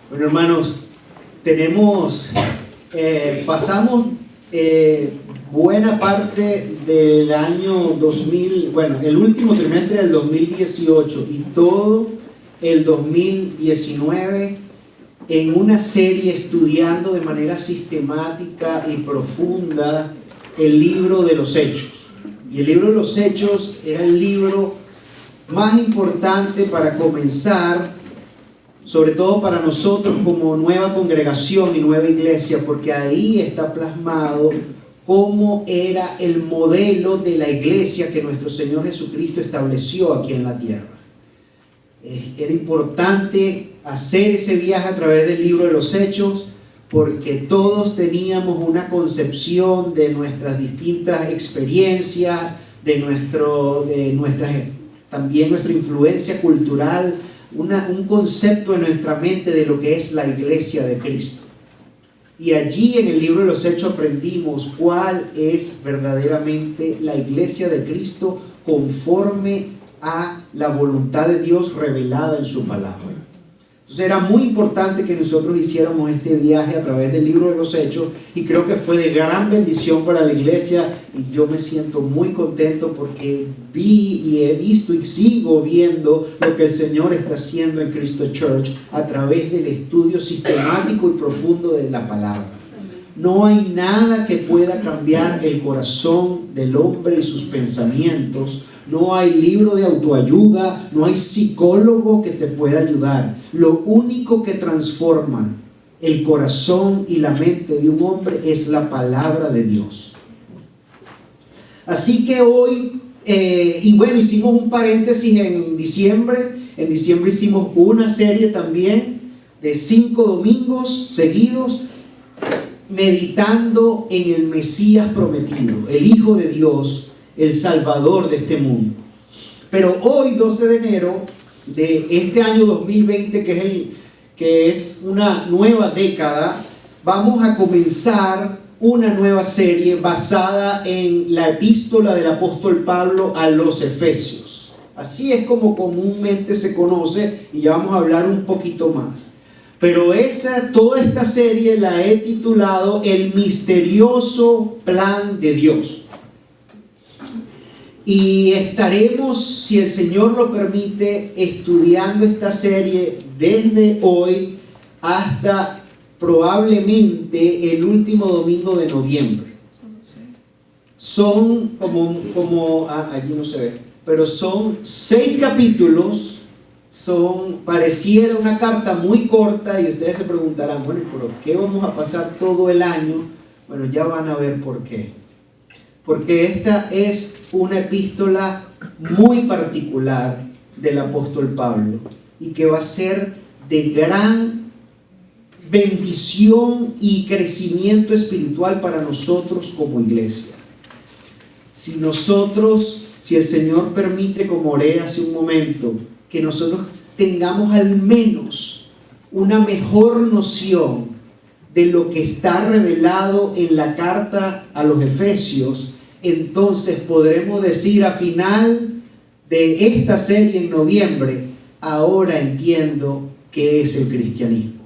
Bueno, hermanos, pasamos buena parte del año 2000, bueno, el último trimestre del 2018 y todo el 2019 en una serie estudiando de manera sistemática y profunda el libro de los Hechos. Y el libro de los Hechos era el libro más importante para comenzar, sobre todo para nosotros como nueva congregación y nueva iglesia, porque ahí está plasmado cómo era el modelo de la iglesia que nuestro Señor Jesucristo estableció aquí en la tierra. Era importante hacer ese viaje a través del libro de los Hechos, porque todos teníamos una concepción de nuestras distintas experiencias, también nuestra influencia cultural, un concepto en nuestra mente de lo que es la iglesia de Cristo. Y allí en el libro de los Hechos aprendimos cuál es verdaderamente la iglesia de Cristo conforme a la voluntad de Dios revelada en su palabra. Entonces era muy importante que nosotros hiciéramos este viaje a través del libro de los Hechos, y creo que fue de gran bendición para la iglesia, y yo me siento muy contento porque vi y he visto y sigo viendo lo que el Señor está haciendo en Cristo Church a través del estudio sistemático y profundo de la palabra. No hay nada que pueda cambiar el corazón del hombre y sus pensamientos. No hay libro de autoayuda, no hay psicólogo que te pueda ayudar. Lo único que transforma el corazón y la mente de un hombre es la palabra de Dios. Así que hoy, hicimos un paréntesis en diciembre. En diciembre hicimos una serie también de 5 domingos seguidos, meditando en el Mesías prometido, el Hijo de Dios, el Salvador de este mundo. Pero hoy, 12 de enero de este año 2020, que es una nueva década, vamos a comenzar una nueva serie basada en la epístola del apóstol Pablo a los Efesios. Así es como comúnmente se conoce, y ya vamos a hablar un poquito más. Pero toda esta serie la he titulado El misterioso plan de Dios. Y estaremos, si el Señor lo permite, estudiando esta serie desde hoy hasta probablemente el último domingo de noviembre. Son allí no se ve, pero son 6 capítulos. Pareciera una carta muy corta, y ustedes se preguntarán, bueno, ¿por qué vamos a pasar todo el año? Bueno, ya van a ver por qué. Porque esta es una epístola muy particular del apóstol Pablo, y que va a ser de gran bendición y crecimiento espiritual para nosotros como iglesia. Si el Señor permite, como oré hace un momento, que nosotros tengamos al menos una mejor noción de lo que está revelado en la carta a los Efesios, entonces podremos decir a final de esta serie en noviembre: ahora entiendo qué es el cristianismo,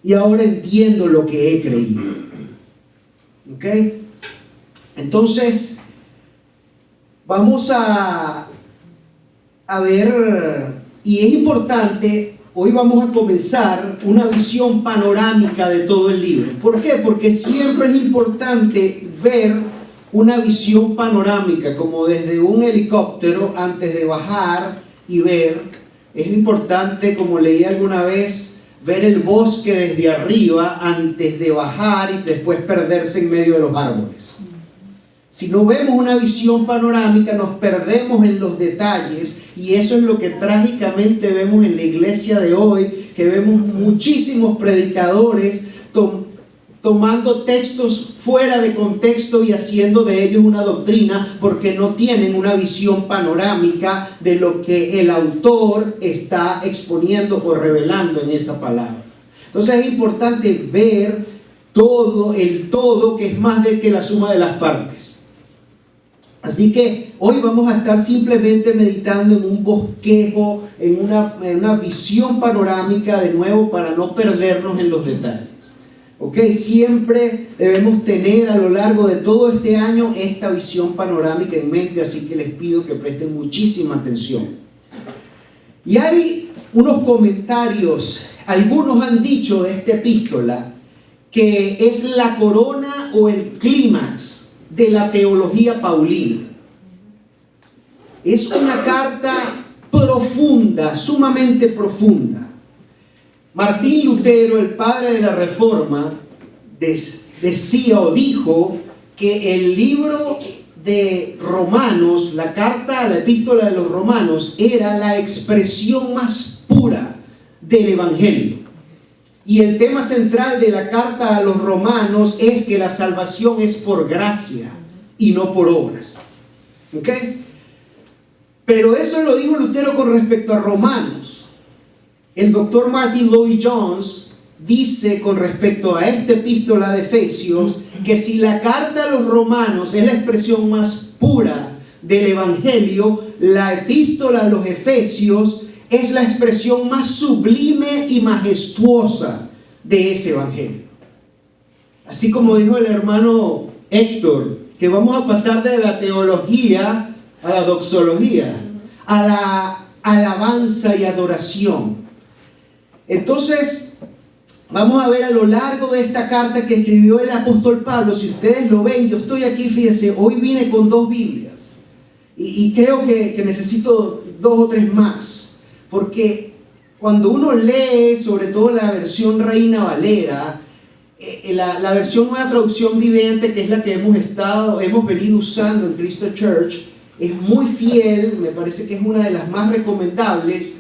y ahora entiendo lo que he creído. ¿Ok? Entonces vamos a ver, y es importante, hoy vamos a comenzar una visión panorámica de todo el libro. ¿Por qué? Porque siempre es importante ver una visión panorámica, como desde un helicóptero, antes de bajar y ver. Es importante, como leí alguna vez, ver el bosque desde arriba antes de bajar y después perderse en medio de los árboles. Si no vemos una visión panorámica, nos perdemos en los detalles, y eso es lo que trágicamente vemos en la iglesia de hoy, que vemos muchísimos predicadores tomando textos fuera de contexto y haciendo de ellos una doctrina, porque no tienen una visión panorámica de lo que el autor está exponiendo o revelando en esa palabra. Entonces es importante ver el todo, que es más que la suma de las partes. Así que hoy vamos a estar simplemente meditando en un bosquejo, en una visión panorámica de nuevo para no perdernos en los detalles. ¿Ok? Siempre debemos tener a lo largo de todo este año esta visión panorámica en mente, así que les pido que presten muchísima atención. Y hay unos comentarios, algunos han dicho de esta epístola que es la corona o el clímax de la teología paulina. Es una carta profunda, sumamente profunda. Martín Lutero, el padre de la Reforma, decía o dijo que el libro de Romanos, la carta, la epístola de los Romanos, era la expresión más pura del Evangelio. Y el tema central de la carta a los Romanos es que la salvación es por gracia y no por obras. ¿Ok? Pero eso lo dijo Lutero con respecto a Romanos. El doctor Martin Lloyd-Jones dice con respecto a esta epístola de Efesios que si la carta a los Romanos es la expresión más pura del Evangelio, la epístola a los Efesios es la expresión más sublime y majestuosa de ese Evangelio. Así como dijo el hermano Héctor, que vamos a pasar de la teología a la doxología, a la alabanza y adoración. Entonces, vamos a ver a lo largo de esta carta que escribió el apóstol Pablo. Si ustedes lo ven, yo estoy aquí, fíjense, hoy vine con 2 Biblias y creo que necesito 2 o 3 más. Porque cuando uno lee, sobre todo la versión Reina Valera, la versión Nueva Traducción Viviente, que es la que hemos venido usando en Cristo Church, es muy fiel, me parece que es una de las más recomendables,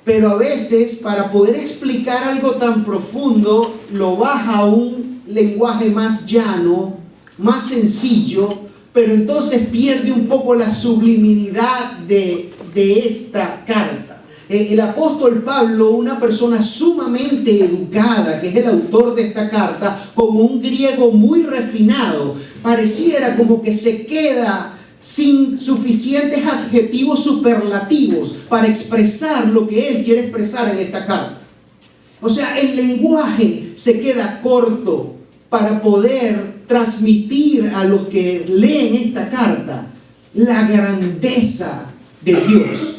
pero a veces para poder explicar algo tan profundo, lo baja a un lenguaje más llano, más sencillo, pero entonces pierde un poco la subliminidad de esta carta. El apóstol Pablo, una persona sumamente educada, que es el autor de esta carta, con un griego muy refinado, pareciera como que se queda sin suficientes adjetivos superlativos para expresar lo que él quiere expresar en esta carta. O sea, el lenguaje se queda corto para poder transmitir a los que leen esta carta la grandeza de Dios.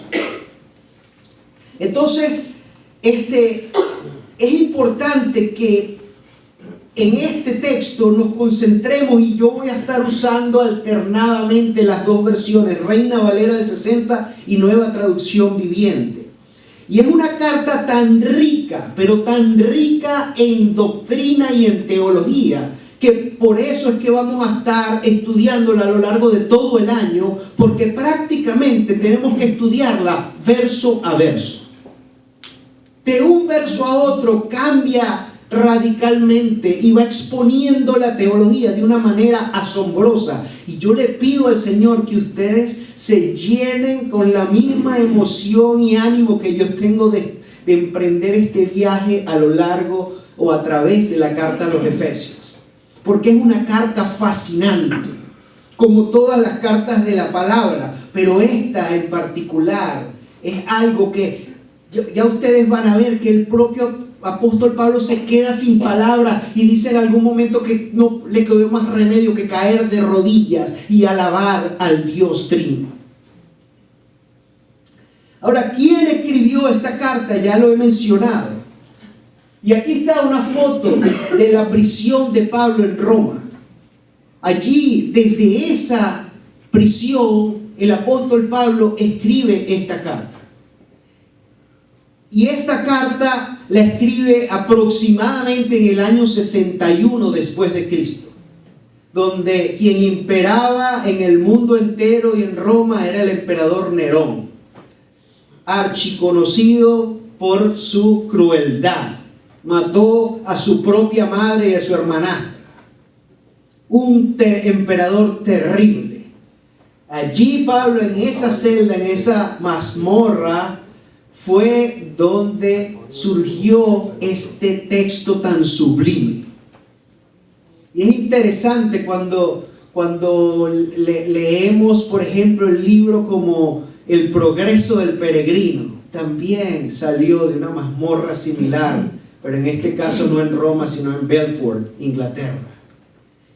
Entonces, es importante que en este texto nos concentremos, y yo voy a estar usando alternadamente las 2 versiones, Reina Valera de 60 y Nueva Traducción Viviente. Y es una carta tan rica, pero tan rica en doctrina y en teología, que por eso es que vamos a estar estudiándola a lo largo de todo el año, porque prácticamente tenemos que estudiarla verso a verso. De un verso a otro cambia radicalmente y va exponiendo la teología de una manera asombrosa. Y yo le pido al Señor que ustedes se llenen con la misma emoción y ánimo que yo tengo de emprender este viaje a lo largo o a través de la carta a los Efesios. Porque es una carta fascinante, como todas las cartas de la palabra, pero esta en particular es algo que ya ustedes van a ver que el propio apóstol Pablo se queda sin palabras y dice en algún momento que no le quedó más remedio que caer de rodillas y alabar al Dios Trino. Ahora, ¿quién escribió esta carta? Ya lo he mencionado. Y aquí está una foto de la prisión de Pablo en Roma. Allí, desde esa prisión, el apóstol Pablo escribe esta carta. Y esta carta la escribe aproximadamente en el año 61 después de Cristo, donde quien imperaba en el mundo entero y en Roma era el emperador Nerón, archiconocido por su crueldad. Mató a su propia madre y a su hermanastra. Un emperador terrible. Allí Pablo, en esa celda, en esa mazmorra, fue donde surgió este texto tan sublime. Y es interesante cuando cuando leemos, por ejemplo, el libro como El progreso del peregrino, también salió de una mazmorra similar, pero en este caso no en Roma, sino en Belfort, Inglaterra.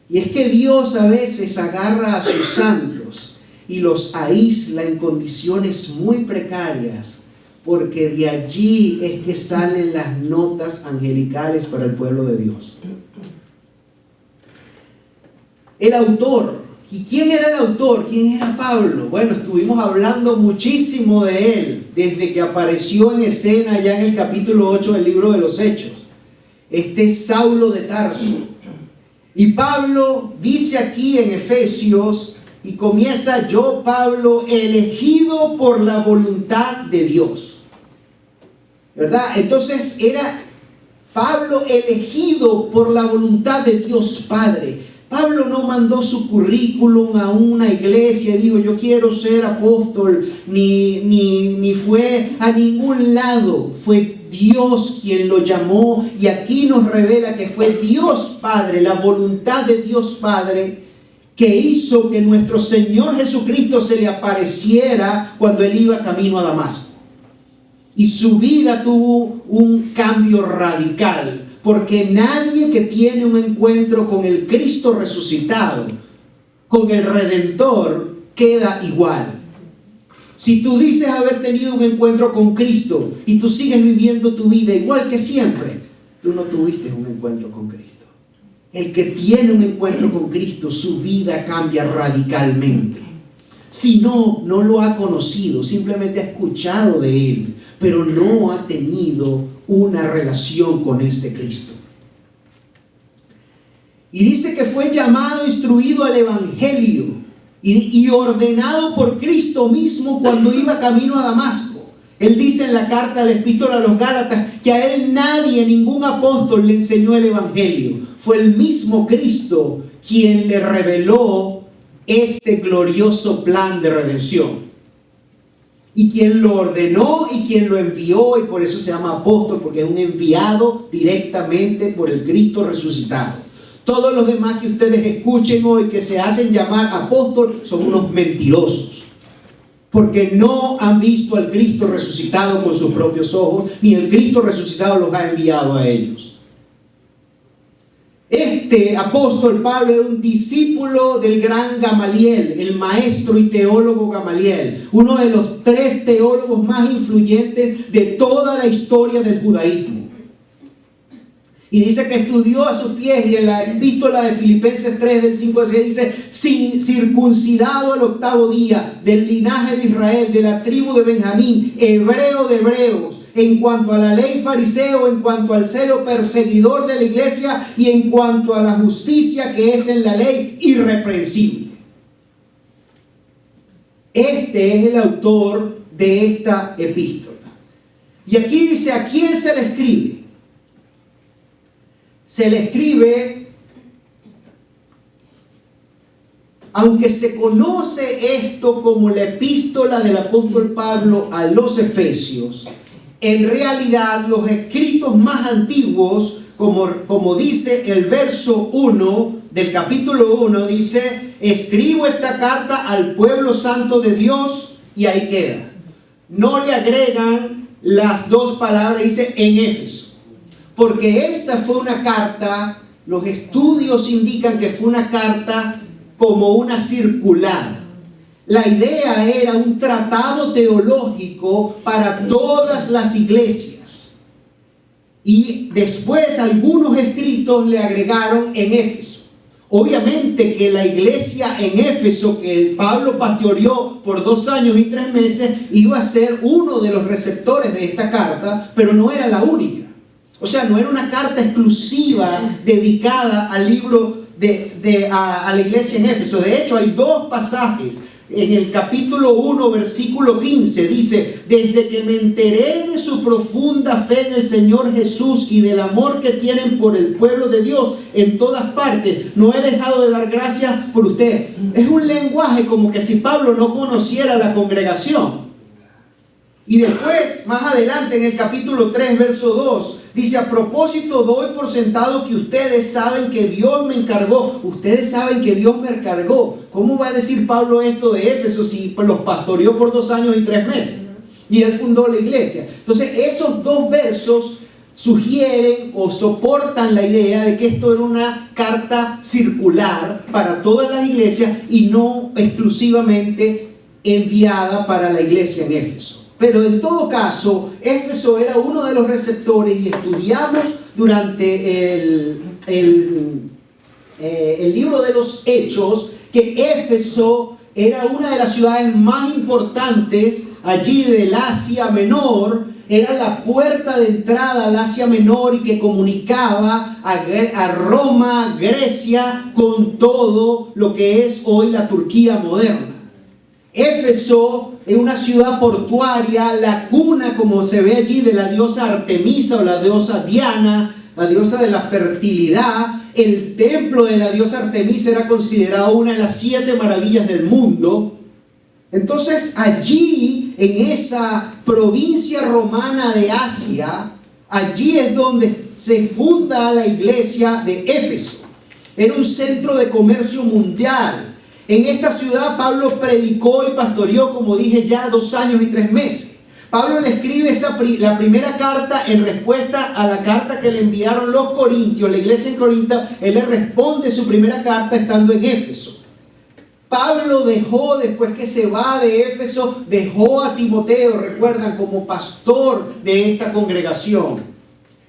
Y es que Dios a veces agarra a sus santos y los aísla en condiciones muy precarias, porque de allí es que salen las notas angelicales para el pueblo de Dios. El autor. ¿Y quién era el autor? ¿Quién era Pablo? Bueno, estuvimos hablando muchísimo de él desde que apareció en escena ya en el capítulo 8 del libro de los Hechos. Este es Saulo de Tarso. Y Pablo dice aquí en Efesios, y comienza: yo, Pablo, elegido por la voluntad de Dios. ¿Verdad? Entonces era Pablo elegido por la voluntad de Dios Padre. Pablo no mandó su currículum a una iglesia y dijo: yo quiero ser apóstol, ni fue a ningún lado. Fue Dios quien lo llamó, y aquí nos revela que fue Dios Padre, la voluntad de Dios Padre, que hizo que nuestro Señor Jesucristo se le apareciera cuando él iba camino a Damasco. Y su vida tuvo un cambio radical, porque nadie que tiene un encuentro con el Cristo resucitado, con el Redentor, queda igual. Si tú dices haber tenido un encuentro con Cristo y tú sigues viviendo tu vida igual que siempre, tú no tuviste un encuentro con Cristo. El que tiene un encuentro con Cristo, su vida cambia radicalmente. Si no lo ha conocido, simplemente ha escuchado de Él, pero no ha tenido una relación con este Cristo. Y dice que fue llamado, instruido al Evangelio y ordenado por Cristo mismo cuando iba camino a Damasco. Él dice en la carta de la Epístola a los Gálatas que a él nadie, ningún apóstol le enseñó el Evangelio. Fue el mismo Cristo quien le reveló este glorioso plan de redención. Y quien lo ordenó y quien lo envió, y por eso se llama apóstol, porque es un enviado directamente por el Cristo resucitado. Todos los demás que ustedes escuchen hoy que se hacen llamar apóstol son unos mentirosos, porque no han visto al Cristo resucitado con sus propios ojos, ni el Cristo resucitado los ha enviado a ellos. Este apóstol Pablo era un discípulo del gran Gamaliel, el maestro y teólogo Gamaliel, uno de los 3 teólogos más influyentes de toda la historia del judaísmo. Y dice que estudió a sus pies, y en la epístola de Filipenses 3, del 5 al 6, dice: circuncidado al 8º día, del linaje de Israel, de la tribu de Benjamín, hebreo de hebreos, en cuanto a la ley fariseo, en cuanto al celo perseguidor de la iglesia, y en cuanto a la justicia que es en la ley, irreprensible. Este es el autor de esta epístola. Y aquí dice: ¿a quién se le escribe? Se le escribe, aunque se conoce esto como la epístola del apóstol Pablo a los Efesios, en realidad los escritos más antiguos, como dice el verso 1 del capítulo 1, dice: escribo esta carta al pueblo santo de Dios, y ahí queda. No le agregan las 2 palabras, dice en Éfeso. Porque esta fue una carta, los estudios indican que fue una carta como una circular. La idea era un tratado teológico para todas las iglesias. Y después algunos escritos le agregaron en Éfeso. Obviamente que la iglesia en Éfeso, que Pablo pastoreó por 2 años y 3 meses, iba a ser uno de los receptores de esta carta, pero no era la única. O sea, no era una carta exclusiva dedicada al libro a la iglesia en Éfeso. De hecho, hay 2 pasajes. En el capítulo 1, versículo 15, dice: desde que me enteré de su profunda fe en el Señor Jesús y del amor que tienen por el pueblo de Dios en todas partes, no he dejado de dar gracias por usted. Es un lenguaje como que si Pablo no conociera a la congregación. Y después, más adelante, en el capítulo 3, verso 2, dice: a propósito, doy por sentado que ustedes saben que Dios me encargó. Ustedes saben que Dios me encargó. ¿Cómo va a decir Pablo esto de Éfeso si los pastoreó por 2 años y 3 meses? Y él fundó la iglesia. Entonces, esos 2 versos sugieren o soportan la idea de que esto era una carta circular para todas las iglesias y no exclusivamente enviada para la iglesia en Éfeso. Pero en todo caso, Éfeso era uno de los receptores, y estudiamos durante el libro de los Hechos que Éfeso era una de las ciudades más importantes allí del Asia Menor. Era la puerta de entrada al Asia Menor y que comunicaba a Roma, Grecia, con todo lo que es hoy la Turquía moderna. Éfeso es una ciudad portuaria, la cuna, como se ve allí, de la diosa Artemisa o la diosa Diana, la diosa de la fertilidad. El templo de la diosa Artemisa era considerado una de las 7 maravillas del mundo. Entonces, allí, en esa provincia romana de Asia, allí es donde se funda la iglesia de Éfeso. Era un centro de comercio mundial. En esta ciudad Pablo predicó y pastoreó, como dije ya, 2 años y 3 meses. Pablo le escribe la primera carta en respuesta a la carta que le enviaron los corintios, la iglesia en Corinto. Él le responde su primera carta estando en Éfeso. Pablo dejó, después que se va de Éfeso, dejó a Timoteo, recuerdan, como pastor de esta congregación.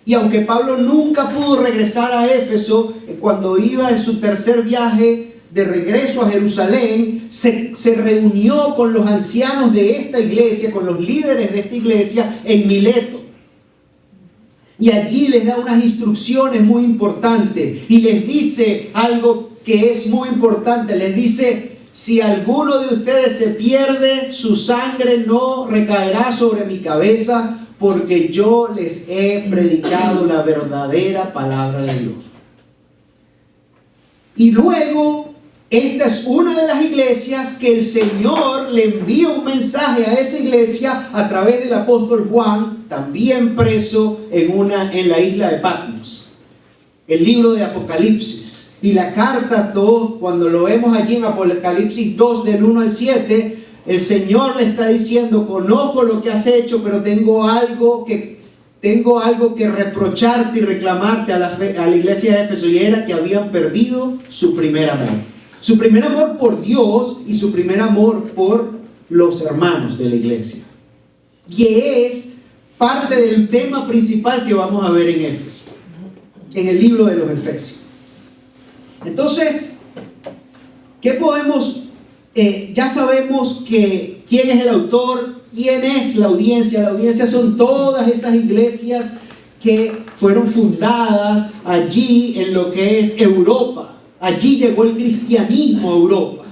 Y aunque Pablo nunca pudo regresar a Éfeso, cuando iba en su tercer viaje de regreso a Jerusalén, se reunió con los ancianos de esta iglesia, con los líderes de esta iglesia en Mileto. Y allí les da unas instrucciones muy importantes y les dice algo que es muy importante. Les dice: si alguno de ustedes se pierde, su sangre no recaerá sobre mi cabeza, porque yo les he predicado la verdadera palabra de Dios. Y luego, esta es una de las iglesias que el Señor le envía un mensaje a esa iglesia a través del apóstol Juan, también preso en la isla de Patmos. El libro de Apocalipsis y la carta 2, cuando lo vemos allí en Apocalipsis 2 del 1 al 7, el Señor le está diciendo: conozco lo que has hecho, pero tengo algo que reprocharte y reclamarte a la iglesia de Éfeso, y era que habían perdido su primer amor. Su primer amor por Dios y su primer amor por los hermanos de la iglesia. Y es parte del tema principal que vamos a ver en Éfeso, en el libro de los Efesios. Entonces, ¿qué podemos? Ya sabemos quién es el autor, quién es la audiencia. La audiencia son todas esas iglesias que fueron fundadas allí en lo que es Europa. Allí llegó el cristianismo a Europa.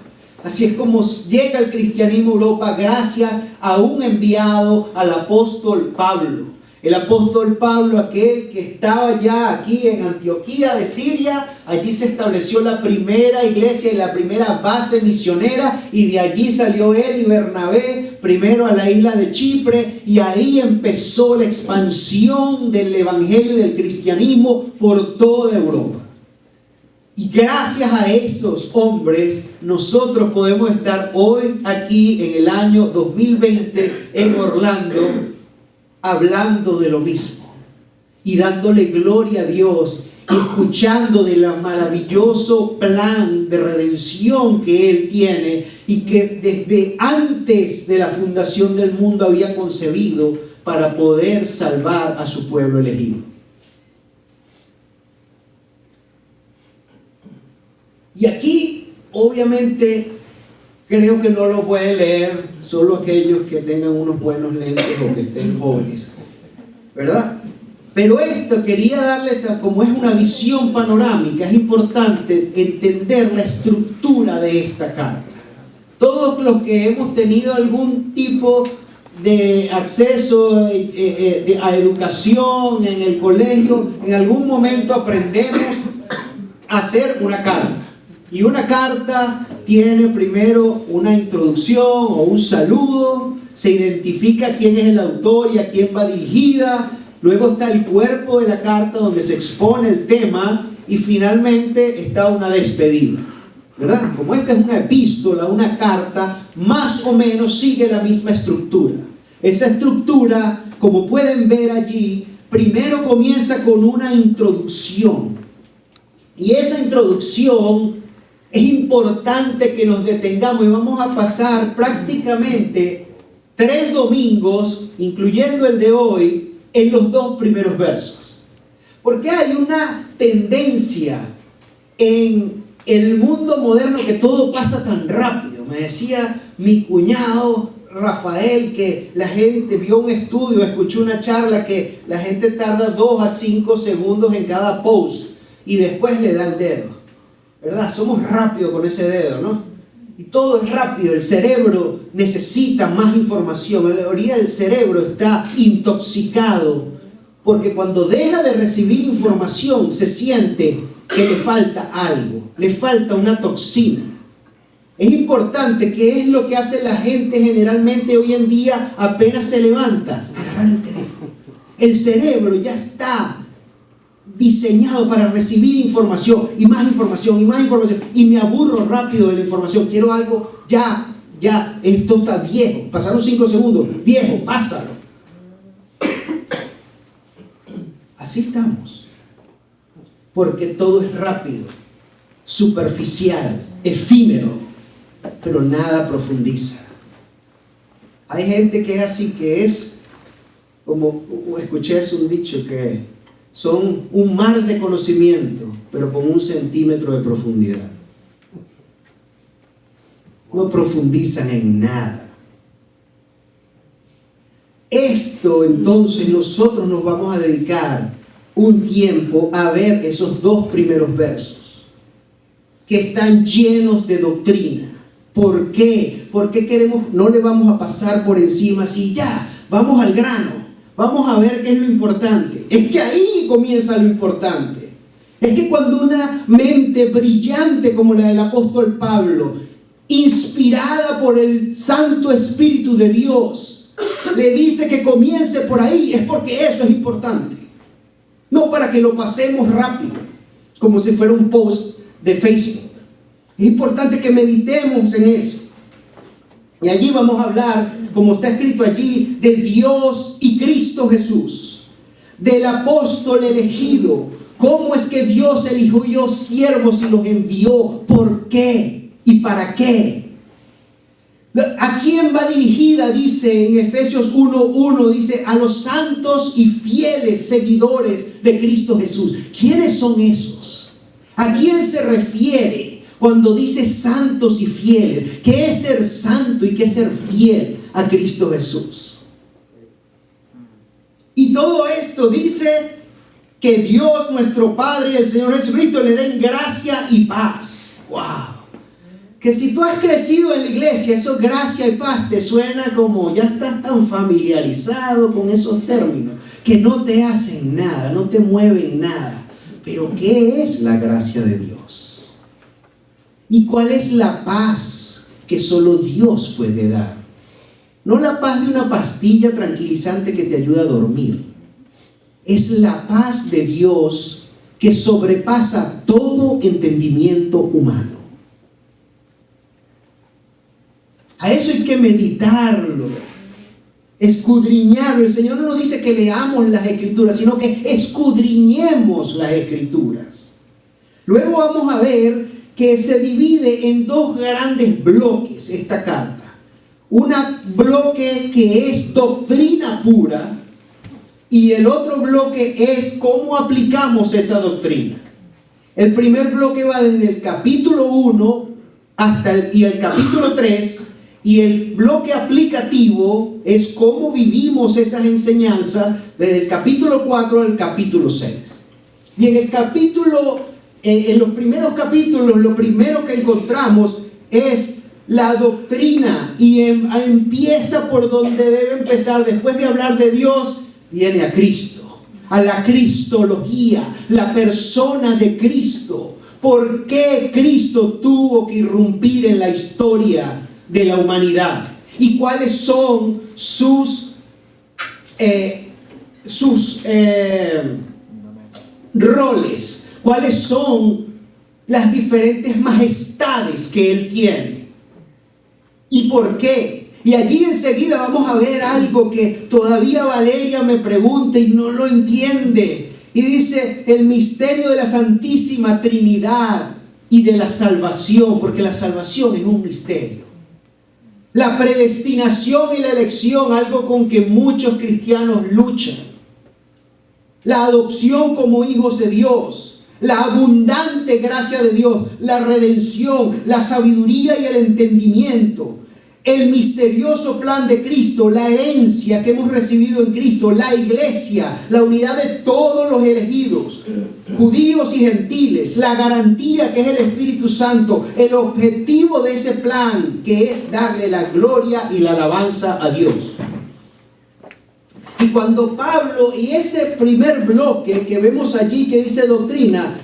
Así es como llega el cristianismo a Europa, gracias a un enviado, al apóstol Pablo. El apóstol Pablo, aquel que estaba ya aquí en Antioquía de Siria, allí se estableció la primera iglesia y la primera base misionera, y de allí salió él y Bernabé primero a la isla de Chipre, y ahí empezó la expansión del evangelio y del cristianismo por toda Europa. Y gracias a esos hombres, nosotros podemos estar hoy aquí en el año 2020 en Orlando, hablando de lo mismo y dándole gloria a Dios, y escuchando del maravilloso plan de redención que Él tiene y que desde antes de la fundación del mundo había concebido para poder salvar a su pueblo elegido. Y aquí, obviamente, creo que no lo pueden leer solo aquellos que tengan unos buenos lentes o que estén jóvenes, ¿verdad? Pero esto quería darle, como es una visión panorámica, es importante entender la estructura de esta carta. Todos los que hemos tenido algún tipo de acceso a educación en el colegio, en algún momento aprendemos a hacer una carta. Y una carta tiene primero una introducción o un saludo, se identifica quién es el autor y a quién va dirigida. Luego está el cuerpo de la carta donde se expone el tema y finalmente está una despedida, ¿verdad? Como esta es una epístola, una carta, más o menos sigue la misma estructura. Esa estructura, como pueden ver allí, primero comienza con una introducción. Y esa introducción es importante que nos detengamos y vamos a pasar prácticamente 3 domingos, incluyendo el de hoy, en los 2 primeros versos. Porque hay una tendencia en el mundo moderno que todo pasa tan rápido. Me decía mi cuñado Rafael que la gente vio un estudio, escuchó una charla que la gente tarda 2 a 5 segundos en cada post y después le da el dedo, ¿verdad? Somos rápidos con ese dedo, ¿no? Y todo es rápido, el cerebro necesita más información. En la teoría el cerebro está intoxicado porque cuando deja de recibir información se siente que le falta algo, le falta una toxina. Es importante, ¿qué es lo que hace la gente generalmente hoy en día apenas se levanta? Agarrar el teléfono. El cerebro ya está diseñado para recibir información y más información y más información y me aburro rápido de la información, quiero algo ya, esto está viejo, pasaron 5 segundos, viejo, pásalo. Así estamos, porque todo es rápido, superficial, efímero, pero nada profundiza. Hay gente que es así, que es como, escuché un dicho que son un mar de conocimiento, pero con 1 centímetro de profundidad. No profundizan en nada. Esto entonces nosotros nos vamos a dedicar un tiempo a ver esos 2 primeros versos que están llenos de doctrina. ¿Por qué? ¿Por qué queremos? No le vamos a pasar por encima así, ya, vamos al grano. Vamos a ver qué es lo importante. Es que ahí comienza lo importante. Es que cuando una mente brillante como la del apóstol Pablo, inspirada por el Santo Espíritu de Dios, le dice que comience por ahí, es porque eso es importante. No para que lo pasemos rápido, como si fuera un post de Facebook. Es importante que meditemos en eso. Y allí vamos a hablar, como está escrito allí, de Dios y Cristo Jesús, del apóstol elegido. ¿Cómo es que Dios eligió siervos y los envió? ¿Por qué? ¿Y para qué? ¿A quién va dirigida? Dice en Efesios 1:1, dice a los santos y fieles seguidores de Cristo Jesús. ¿Quiénes son esos? ¿A quién se refiere cuando dice santos y fieles? ¿Qué es ser santo y qué es ser fiel a Cristo Jesús? Y todo esto dice que Dios nuestro Padre y el Señor Jesucristo le den gracia y paz. ¡Wow! Que si tú has crecido en la iglesia, eso gracia y paz te suena como ya estás tan familiarizado con esos términos que no te hacen nada, no te mueven nada. Pero ¿qué es la gracia de Dios? ¿Y cuál es la paz que solo Dios puede dar? No la paz de una pastilla tranquilizante que te ayuda a dormir. Es la paz de Dios que sobrepasa todo entendimiento humano. A eso hay que meditarlo, escudriñarlo. El Señor no nos dice que leamos las Escrituras, sino que escudriñemos las Escrituras. Luego vamos a ver que se divide en 2 grandes bloques esta carta. Un bloque que es doctrina pura y el otro bloque es cómo aplicamos esa doctrina. El primer bloque va desde el capítulo 1 hasta el capítulo 3. Y el bloque aplicativo es cómo vivimos esas enseñanzas desde el capítulo 4 al capítulo 6. Y en los primeros capítulos, lo primero que encontramos es la doctrina. Y empieza por donde debe empezar. Después de hablar de Dios, viene a Cristo, a la cristología, la persona de Cristo. ¿Por qué Cristo tuvo que irrumpir en la historia de la humanidad? y cuáles son sus roles, cuáles son las diferentes majestades que Él tiene y por qué. Y allí enseguida vamos a ver algo que todavía Valeria me pregunta y no lo entiende. Y dice el misterio de la Santísima Trinidad y de la salvación, porque la salvación es un misterio. La predestinación y la elección, algo con que muchos cristianos luchan. La adopción como hijos de Dios, la abundante gracia de Dios, la redención, la sabiduría y el entendimiento, el misterioso plan de Cristo, la herencia que hemos recibido en Cristo, la iglesia, la unidad de todos los elegidos, judíos y gentiles, la garantía que es el Espíritu Santo, el objetivo de ese plan que es darle la gloria y la alabanza a Dios. Y cuando Pablo, y ese primer bloque que vemos allí que dice doctrina,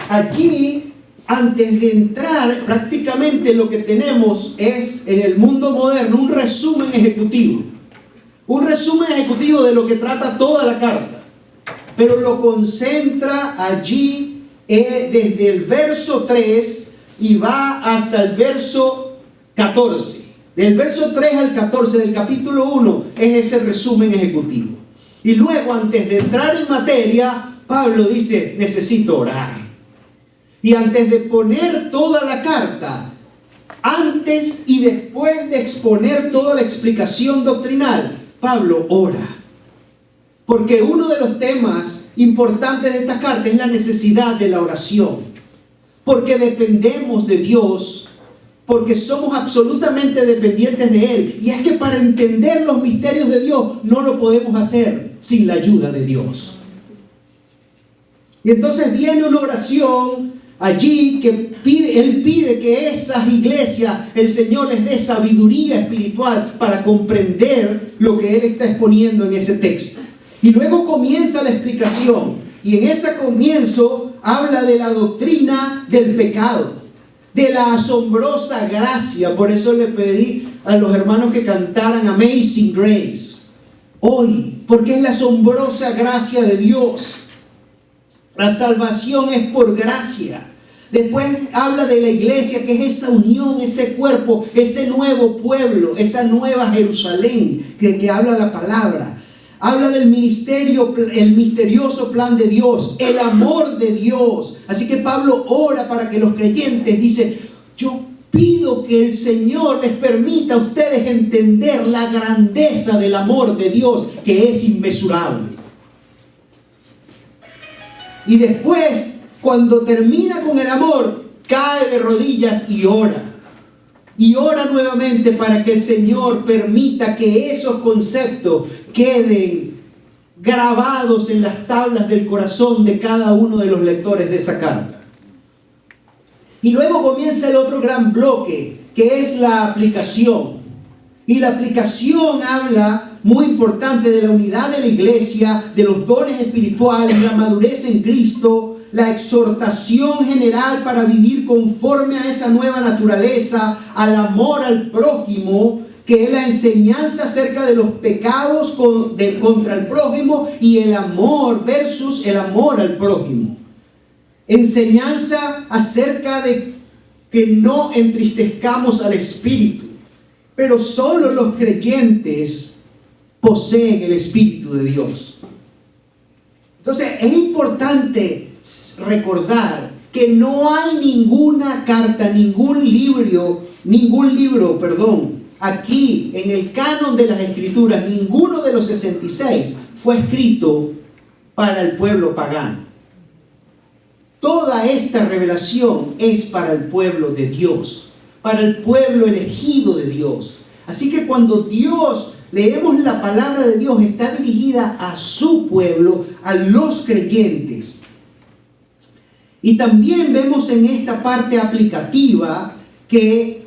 allí antes de entrar prácticamente lo que tenemos es en el mundo moderno un resumen ejecutivo. Un resumen ejecutivo de lo que trata toda la carta. Pero lo concentra allí desde el verso 3 y va hasta el verso 14. Del verso 3 al 14 del capítulo 1 es ese resumen ejecutivo. Y luego, antes de entrar en materia, Pablo dice, necesito orar. Y antes de poner toda la carta, antes y después de exponer toda la explicación doctrinal, Pablo ora. Porque uno de los temas importantes de esta carta es la necesidad de la oración. Porque dependemos de Dios, porque somos absolutamente dependientes de Él. Y es que para entender los misterios de Dios no lo podemos hacer sin la ayuda de Dios. Y entonces viene una oración allí que Él pide que esas iglesias, el Señor les dé sabiduría espiritual para comprender lo que Él está exponiendo en ese texto. Y luego comienza la explicación. Y en ese comienzo habla de la doctrina del pecado, de la asombrosa gracia. Por eso le pedí a los hermanos que cantaran Amazing Grace hoy, porque es la asombrosa gracia de Dios. La salvación es por gracia. Después habla de la iglesia, que es esa unión, ese cuerpo, ese nuevo pueblo, esa nueva Jerusalén que habla la palabra. Habla del ministerio, el misterioso plan de Dios, el amor de Dios. Así que Pablo ora para que los creyentes, dice, yo pido que el Señor les permita a ustedes entender la grandeza del amor de Dios, que es inmesurable. Y después, cuando termina con el amor, cae de rodillas y ora. Y ora nuevamente para que el Señor permita que esos conceptos queden grabados en las tablas del corazón de cada uno de los lectores de esa carta. Y luego comienza el otro gran bloque, que es la aplicación. Y la aplicación habla, muy importante, de la unidad de la iglesia, de los dones espirituales, la madurez en Cristo, la exhortación general para vivir conforme a esa nueva naturaleza, al amor al prójimo, que es la enseñanza acerca de los pecados contra el prójimo y el amor versus el amor al prójimo. Enseñanza acerca de que no entristezcamos al Espíritu, pero solo los creyentes poseen el Espíritu de Dios. Entonces es importante recordar que no hay ninguna carta, ningún libro, aquí en el canon de las Escrituras, ninguno de los 66 fue escrito para el pueblo pagano. Toda esta revelación es para el pueblo de Dios, para el pueblo elegido de Dios. Así que cuando leemos la palabra de Dios, está dirigida a su pueblo, a los creyentes. Y también vemos en esta parte aplicativa que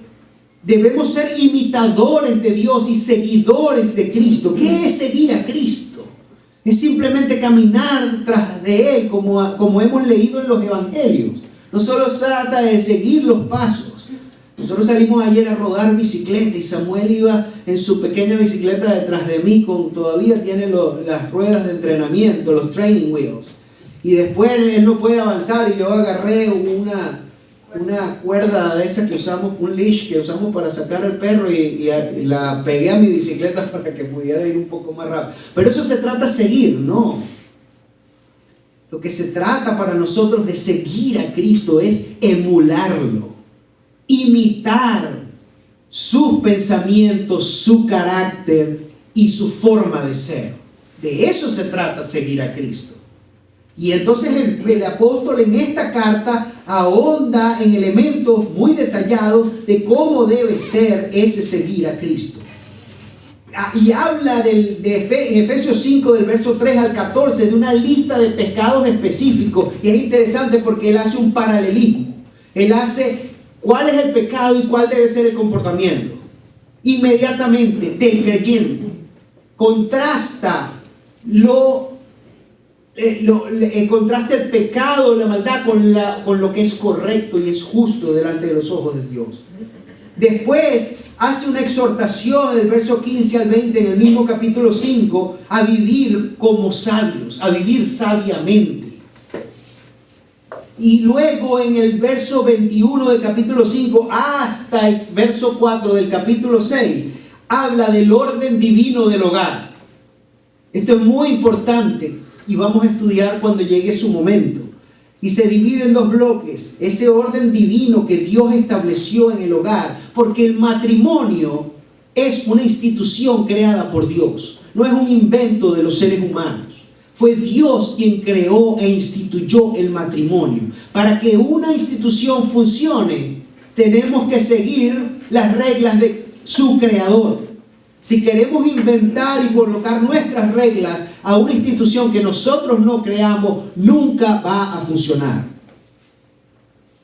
debemos ser imitadores de Dios y seguidores de Cristo. ¿Qué es seguir a Cristo? Es simplemente caminar tras de Él, como hemos leído en los evangelios. No solo se trata de seguir los pasos, Nosotros salimos ayer a rodar bicicleta y Samuel iba en su pequeña bicicleta detrás de mí, todavía tiene las ruedas de entrenamiento, los training wheels. Y después él no puede avanzar y yo agarré una cuerda de esa que usamos, un leash que usamos para sacar al perro y la pegué a mi bicicleta para que pudiera ir un poco más rápido. Pero eso se trata de seguir, ¿no? Lo que se trata para nosotros de seguir a Cristo es emularlo, imitar sus pensamientos, su carácter y su forma de ser. De eso se trata seguir a Cristo. Y entonces el apóstol en esta carta ahonda en elementos muy detallados de cómo debe ser ese seguir a Cristo. Y habla en Efesios 5 del verso 3 al 14 de una lista de pecados específicos. Y es interesante porque él hace un paralelismo. Él hace cuál es el pecado y cuál debe ser el comportamiento. Inmediatamente del creyente. Contrasta contrasta el pecado, la maldad con lo que es correcto y es justo delante de los ojos de Dios. Después hace una exhortación del verso 15 al 20 en el mismo capítulo 5 a vivir como sabios, a vivir sabiamente. Y luego en el verso 21 del capítulo 5 hasta el verso 4 del capítulo 6 habla del orden divino del hogar. Esto es muy importante y vamos a estudiar cuando llegue su momento. Y se divide en dos bloques, ese orden divino que Dios estableció en el hogar, porque el matrimonio es una institución creada por Dios, no es un invento de los seres humanos. Fue Dios quien creó e instituyó el matrimonio. Para que una institución funcione, tenemos que seguir las reglas de su creador. Si queremos inventar y colocar nuestras reglas a una institución que nosotros no creamos, nunca va a funcionar.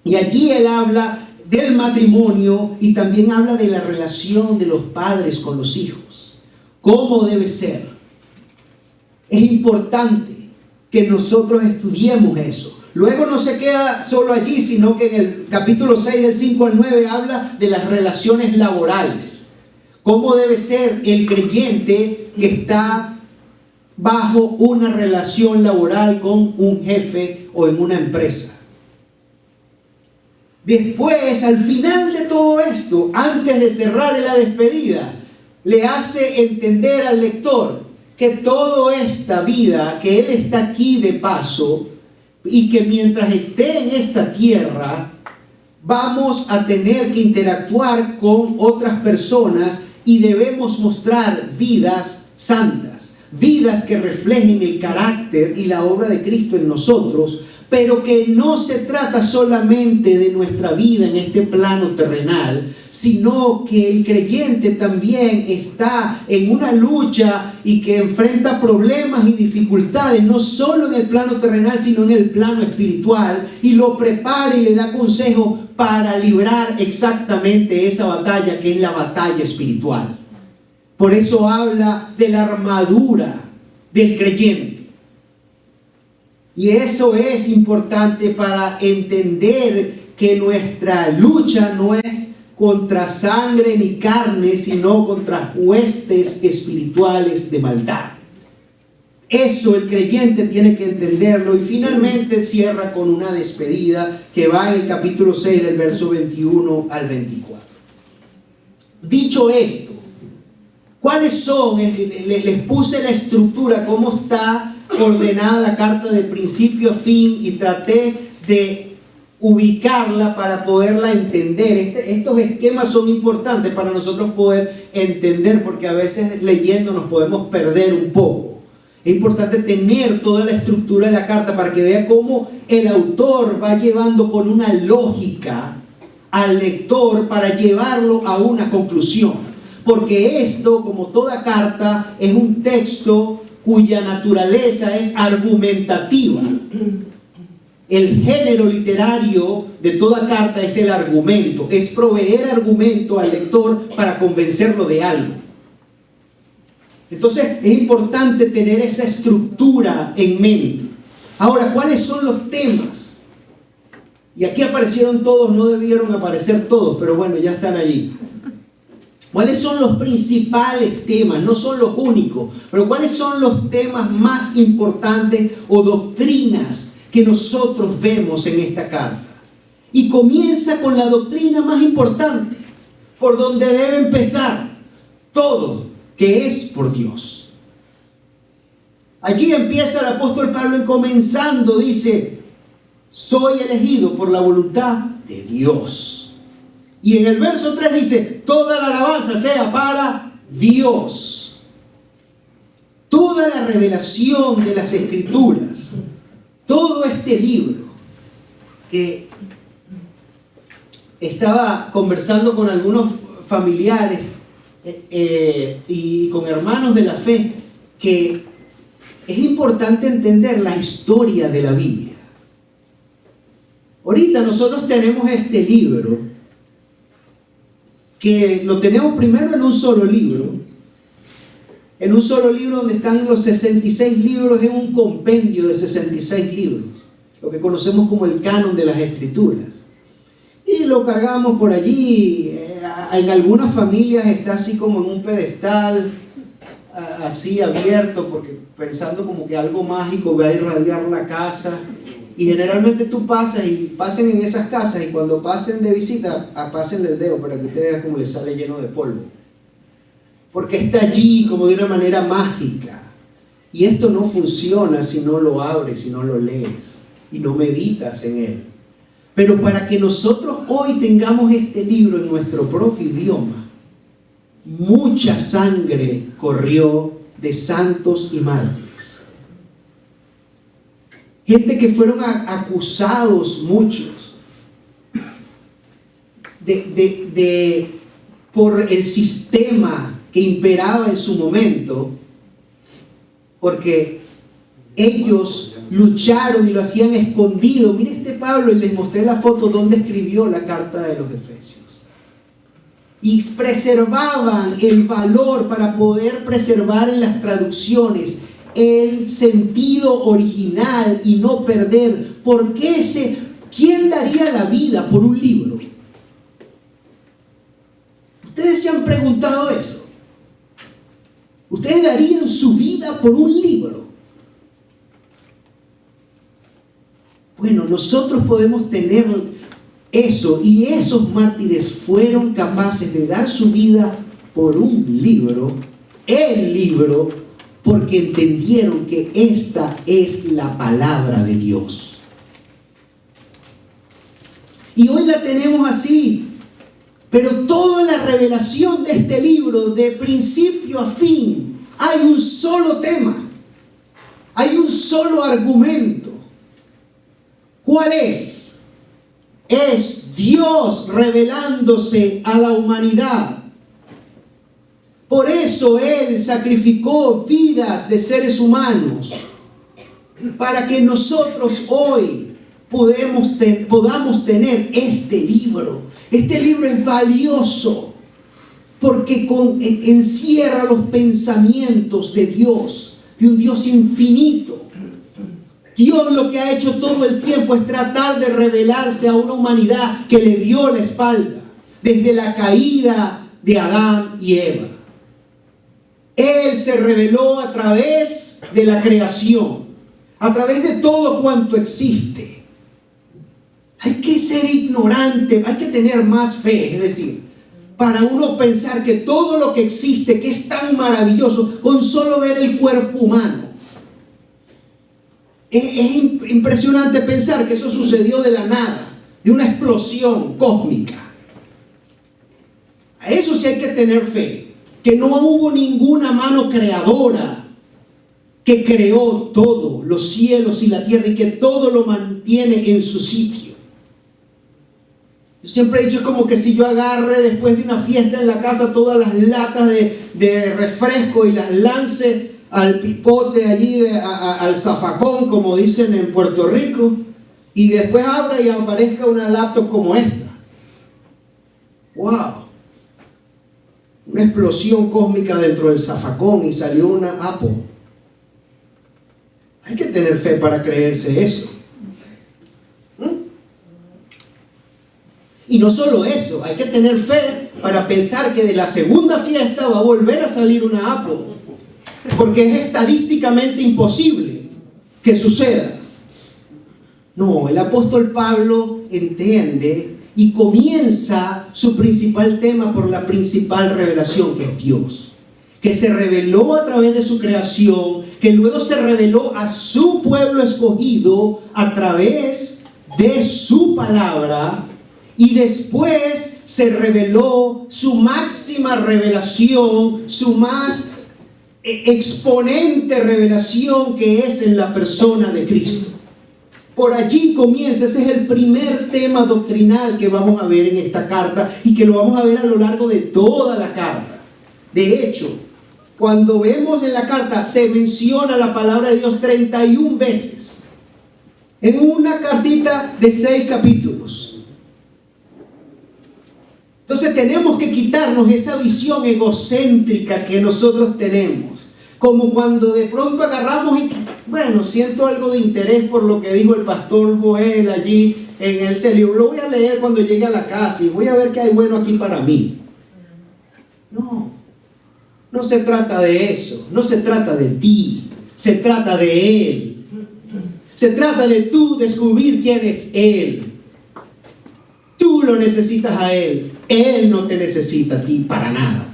Y allí él habla del matrimonio y también habla de la relación de los padres con los hijos. ¿Cómo debe ser? Es importante que nosotros estudiemos eso. Luego no se queda solo allí, sino que en el capítulo 6 del 5 al 9 habla de las relaciones laborales. ¿Cómo debe ser el creyente que está bajo una relación laboral con un jefe o en una empresa? Después, al final de todo esto, antes de cerrar la despedida, le hace entender al lector que toda esta vida, que él está aquí de paso y que mientras esté en esta tierra, vamos a tener que interactuar con otras personas y debemos mostrar vidas santas, vidas que reflejen el carácter y la obra de Cristo en nosotros, pero que no se trata solamente de nuestra vida en este plano terrenal, sino que el creyente también está en una lucha y que enfrenta problemas y dificultades, no solo en el plano terrenal, sino en el plano espiritual, y lo prepara y le da consejo para librar exactamente esa batalla que es la batalla espiritual. Por eso habla de la armadura del creyente. Y eso es importante para entender que nuestra lucha no es contra sangre ni carne, sino contra huestes espirituales de maldad. Eso el creyente tiene que entenderlo. Y finalmente cierra con una despedida que va en el capítulo 6 del verso 21 al 24. Dicho esto, ¿cuáles son? Les puse la estructura, cómo está ordenada la carta de principio a fin y traté de ubicarla para poderla entender. Estos esquemas son importantes para nosotros poder entender, porque a veces leyendo nos podemos perder un poco. Es importante tener toda la estructura de la carta para que vea cómo el autor va llevando con una lógica al lector para llevarlo a una conclusión. Porque esto, como toda carta, es un texto cuya naturaleza es argumentativa. El género literario de toda carta es el argumento, es proveer argumento al lector para convencerlo de algo. Entonces es importante tener esa estructura en mente. Ahora, ¿cuáles son los temas? Y aquí aparecieron todos, no debieron aparecer todos, pero bueno, ya están allí. ¿Cuáles son los principales temas? No son los únicos, pero ¿cuáles son los temas más importantes o doctrinas que nosotros vemos en esta carta? Y comienza con la doctrina más importante, por donde debe empezar todo, que es por Dios. Allí empieza el apóstol Pablo comenzando, dice: soy elegido por la voluntad de Dios. Y en el verso 3 dice: toda la alabanza sea para Dios. Toda la revelación de las Escrituras, todo este libro, que estaba conversando con algunos familiares y con hermanos de la fe, que es importante entender la historia de la Biblia. Ahorita nosotros tenemos este libro, que lo tenemos primero en un solo libro donde están los 66 libros, en un compendio de 66 libros, lo que conocemos como el canon de las Escrituras. Y lo cargamos por allí. En algunas familias está así como en un pedestal, así abierto, porque pensando como que algo mágico va a irradiar la casa. Y generalmente tú pasas y pasen en esas casas, y cuando pasen de visita, pasen el dedo para que usted vea cómo le sale lleno de polvo. Porque está allí como de una manera mágica. Y esto no funciona si no lo abres, si no lo lees y no meditas en él. Pero para que nosotros hoy tengamos este libro en nuestro propio idioma, mucha sangre corrió de santos y mártires. Gente que fueron acusados, muchos, por el sistema que imperaba en su momento, porque ellos lucharon y lo hacían escondido. Mire este Pablo, y les mostré la foto donde escribió la carta de los Efesios. Y preservaban el valor para poder preservar en las traducciones el sentido original y no perder. ¿Quién daría la vida por un libro? ¿Ustedes se han preguntado eso? ¿Ustedes darían su vida por un libro? Bueno, nosotros podemos tener eso, y esos mártires fueron capaces de dar su vida por un libro, el libro, porque entendieron que esta es la palabra de Dios. Y hoy la tenemos así, pero toda la revelación de este libro, de principio a fin, hay un solo tema, hay un solo argumento. ¿Cuál es? Es Dios revelándose a la humanidad. Por eso Él sacrificó vidas de seres humanos, para que nosotros hoy podamos tener este libro. Este libro es valioso porque encierra los pensamientos de Dios, de un Dios infinito. Dios lo que ha hecho todo el tiempo es tratar de revelarse a una humanidad que le dio la espalda desde la caída de Adán y Eva. Él se reveló a través de la creación, a través de todo cuanto existe. Hay que ser ignorante, hay que tener más fe, es decir, para uno pensar que todo lo que existe, que es tan maravilloso, con solo ver el cuerpo humano. Es impresionante pensar que eso sucedió de la nada, de una explosión cósmica. A eso sí hay que tener fe, que no hubo ninguna mano creadora que creó todo, los cielos y la tierra, y que todo lo mantiene en su sitio. Yo siempre he dicho, es como que si yo agarre después de una fiesta en la casa todas las latas de refresco y las lance al pipote allí, al zafacón, como dicen en Puerto Rico, y después abra y aparezca una laptop como esta. ¡Wow! Una explosión cósmica dentro del zafacón y salió una Apple. Hay que tener fe para creerse eso. Y no solo eso, hay que tener fe para pensar que de la segunda fiesta va a volver a salir una Apple, porque es estadísticamente imposible que suceda. No, el apóstol Pablo entiende y comienza su principal tema por la principal revelación, que es Dios, que se reveló a través de su creación, que luego se reveló a su pueblo escogido a través de su palabra, y después se reveló su máxima revelación, su más exponente revelación, que es en la persona de Cristo. Por allí comienza, ese es el primer tema doctrinal que vamos a ver en esta carta y que lo vamos a ver a lo largo de toda la carta. De hecho, cuando vemos en la carta, se menciona la palabra de Dios 31 veces en una cartita de 6 capítulos. Entonces tenemos que quitarnos esa visión egocéntrica que nosotros tenemos, como cuando de pronto agarramos y, bueno, siento algo de interés por lo que dijo el pastor Joel allí en ese libro, lo voy a leer cuando llegue a la casa y voy a ver qué hay bueno aquí para mí. No se trata de eso, no se trata de ti, se trata de Él. Se trata de tú descubrir quién es Él. Tú lo necesitas a Él, Él no te necesita a ti para nada.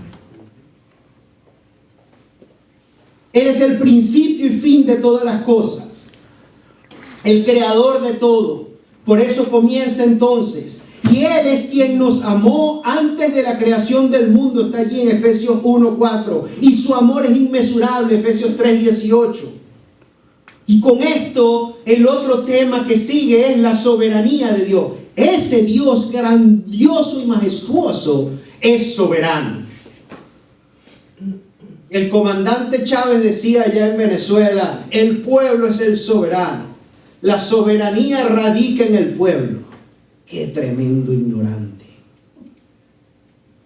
Él es el principio y fin de todas las cosas, el creador de todo. Por eso comienza entonces, y Él es quien nos amó antes de la creación del mundo, está allí en Efesios 1:4, y su amor es inmesurable, Efesios 3:18. Y con esto, el otro tema que sigue es la soberanía de Dios. Ese Dios grandioso y majestuoso es soberano. El comandante Chávez decía allá en Venezuela, el pueblo es el soberano. La soberanía radica en el pueblo. ¡Qué tremendo ignorante!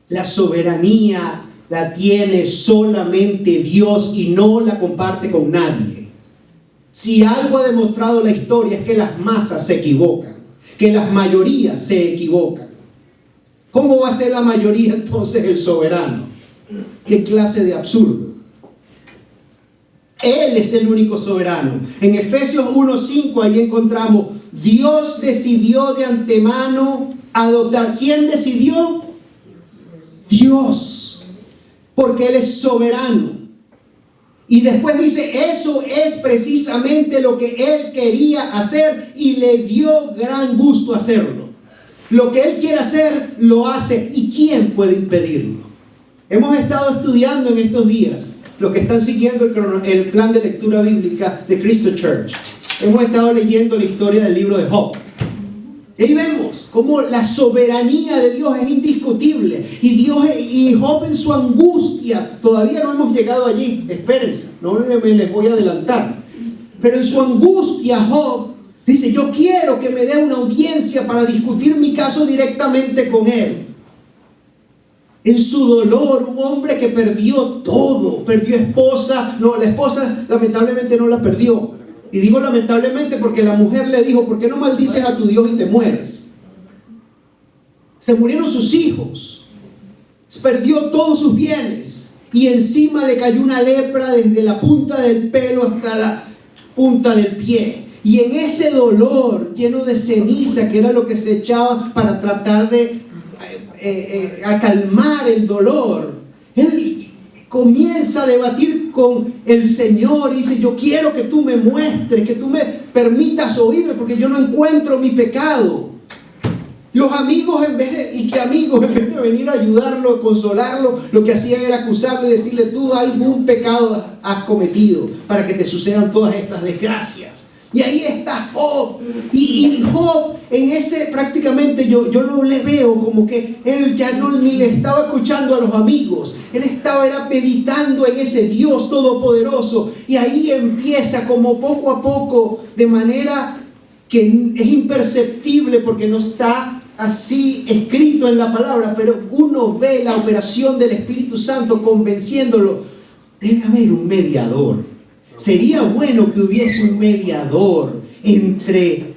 La soberanía la tiene solamente Dios y no la comparte con nadie. Si algo ha demostrado la historia es que las masas se equivocan, que las mayorías se equivocan. ¿Cómo va a ser la mayoría entonces el soberano? ¿Qué clase de absurdo? Él es el único soberano. En Efesios 1:5 ahí encontramos, Dios decidió de antemano adoptar. ¿Quién decidió? Dios. Porque Él es soberano. Y después dice, eso es precisamente lo que Él quería hacer y le dio gran gusto hacerlo. Lo que Él quiere hacer, lo hace. ¿Y quién puede impedirlo? Hemos estado estudiando en estos días, los que están siguiendo el plan de lectura bíblica de Cristo Church. Hemos estado leyendo la historia del libro de Job. Y ahí vemos cómo la soberanía de Dios es indiscutible. Y Job en su angustia, todavía no hemos llegado allí, espérense, no me les voy a adelantar. Pero en su angustia Job dice, yo quiero que me dé una audiencia para discutir mi caso directamente con él. En su dolor, un hombre que perdió todo, perdió esposa, no, la esposa lamentablemente no la perdió. Y digo lamentablemente porque la mujer le dijo, ¿por qué no maldices a tu Dios y te mueres? Se murieron sus hijos, perdió todos sus bienes y encima le cayó una lepra desde la punta del pelo hasta la punta del pie. Y en ese dolor lleno de ceniza, que era lo que se echaba para tratar de calmar el dolor, él comienza a debatir con el Señor y dice, yo quiero que tú me muestres, que tú me permitas oírme, porque yo no encuentro mi pecado. Los amigos, en vez de venir a ayudarlo, a consolarlo, lo que hacían era acusarlo y decirle, tú algún pecado has cometido para que te sucedan todas estas desgracias. Y ahí está Job. Y Job, en ese prácticamente yo no le veo como que él ya no ni le estaba escuchando a los amigos. Él era meditando en ese Dios todopoderoso. Y ahí empieza como poco a poco, de manera que es imperceptible porque no está así escrito en la palabra, pero uno ve la operación del Espíritu Santo convenciéndolo. Debe haber un mediador. Sería bueno que hubiese un mediador entre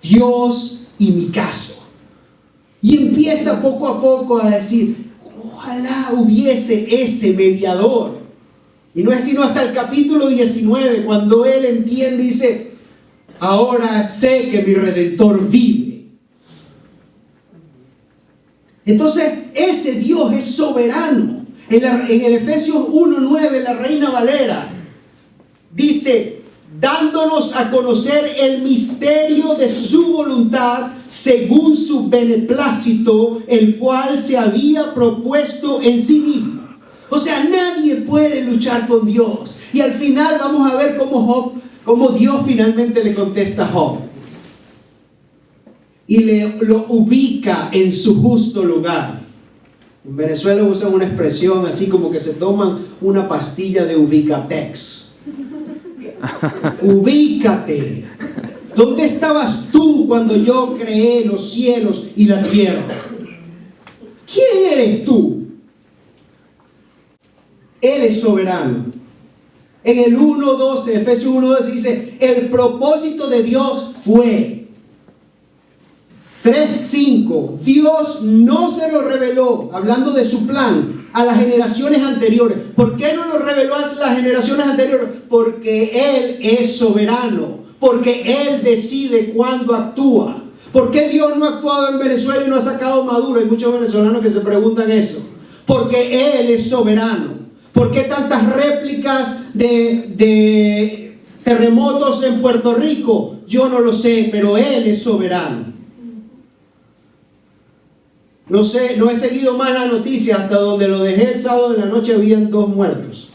Dios y mi caso. Y empieza poco a poco a decir, ojalá hubiese ese mediador. Y no es sino hasta el capítulo 19, cuando él entiende y dice, ahora sé que mi Redentor vive. Entonces, ese Dios es soberano. En el Efesios 1:9, la Reina Valera dice, dándonos a conocer el misterio de su voluntad según su beneplácito, el cual se había propuesto en sí mismo. O sea, nadie puede luchar con Dios. Y al final vamos a ver cómo Dios finalmente le contesta a Job. Y lo ubica en su justo lugar. En Venezuela usan una expresión así como que se toman una pastilla de Ubicatex. Ubícate. ¿Dónde estabas tú cuando yo creé los cielos y la tierra? ¿Quién eres tú? Él es soberano. En el 1:12, Efesios 1:12 dice, el propósito de Dios fue. 3:5, Dios no se lo reveló, hablando de su plan, a las generaciones anteriores. ¿Por qué no lo reveló a las generaciones anteriores? Porque Él es soberano, porque Él decide cuándo actúa. ¿Por qué Dios no ha actuado en Venezuela y no ha sacado Maduro? Hay muchos venezolanos que se preguntan eso. Porque Él es soberano. ¿Por qué tantas réplicas de terremotos en Puerto Rico? Yo no lo sé, pero Él es soberano. No sé, no he seguido más la noticia hasta donde lo dejé el sábado en la noche. Habían 2 muertos.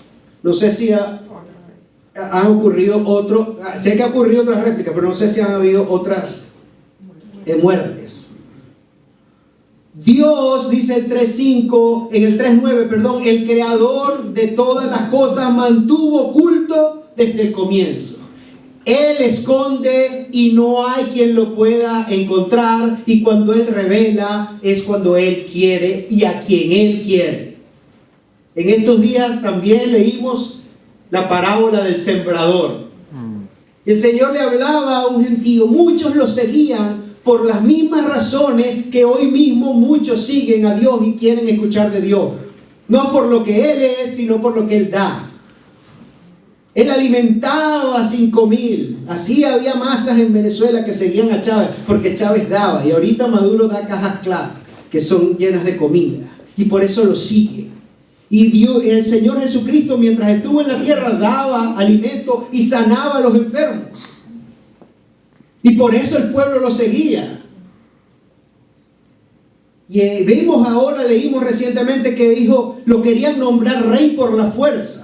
No sé si han ocurrido otros. Sé que ha ocurrido otras réplicas, pero no sé si han habido otras muertes. Dios, dice el 3:5, en el 3:9, perdón, el creador de todas las cosas mantuvo oculto desde el comienzo. Él esconde y no hay quien lo pueda encontrar, y cuando Él revela es cuando Él quiere y a quien Él quiere. En estos días también leímos la parábola del sembrador. El Señor le hablaba a un gentío, muchos lo seguían por las mismas razones que hoy mismo muchos siguen a Dios y quieren escuchar de Dios. No por lo que Él es, sino por lo que Él da. Él alimentaba a 5,000. Así había masas en Venezuela que seguían a Chávez, porque Chávez daba. Y ahorita Maduro da cajas CLAP, que son llenas de comida. Y por eso lo siguen. Y Dios, el Señor Jesucristo, mientras estuvo en la tierra, daba alimento y sanaba a los enfermos. Y por eso el pueblo lo seguía. Y vimos ahora, leímos recientemente que dijo, lo querían nombrar rey por la fuerza.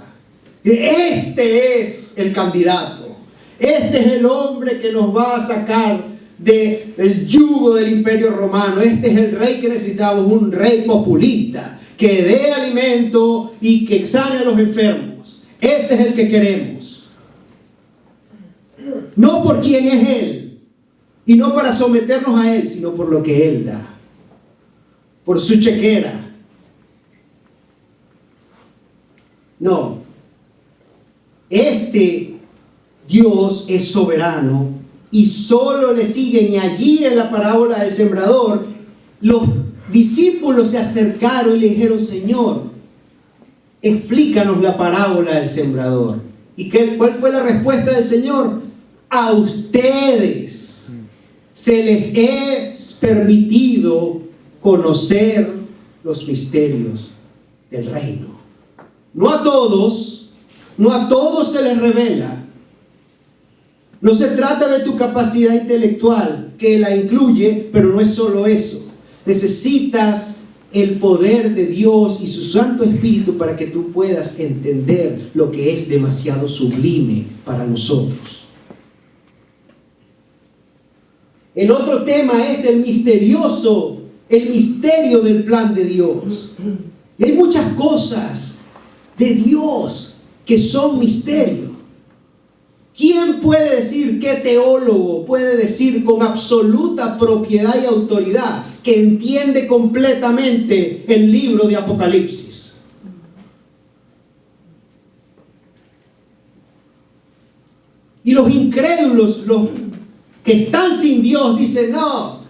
Este es el candidato. Este es el hombre que nos va a sacar del yugo del imperio romano. Este es el rey que necesitamos, un rey populista, que dé alimento y que sane a los enfermos. Ese es el que queremos. No por quién es Él, y no para someternos a Él, sino por lo que Él da. Por su chequera. No. Este Dios es soberano y solo le siguen. Y allí en la parábola del sembrador, los discípulos se acercaron y le dijeron, Señor, explícanos la parábola del sembrador. ¿Y cuál fue la respuesta del Señor? A ustedes se les es permitido conocer los misterios del reino. No a todos se les revela. No se trata de tu capacidad intelectual, que la incluye, pero no es solo eso. Necesitas el poder de Dios y su Santo Espíritu para que tú puedas entender lo que es demasiado sublime para nosotros. El otro tema es el misterio del plan de Dios. Y hay muchas cosas de Dios que son misterio. ¿Quién puede decir, qué teólogo puede decir con absoluta propiedad y autoridad que entiende completamente el libro de Apocalipsis? Y los incrédulos, los que están sin Dios, dicen, no,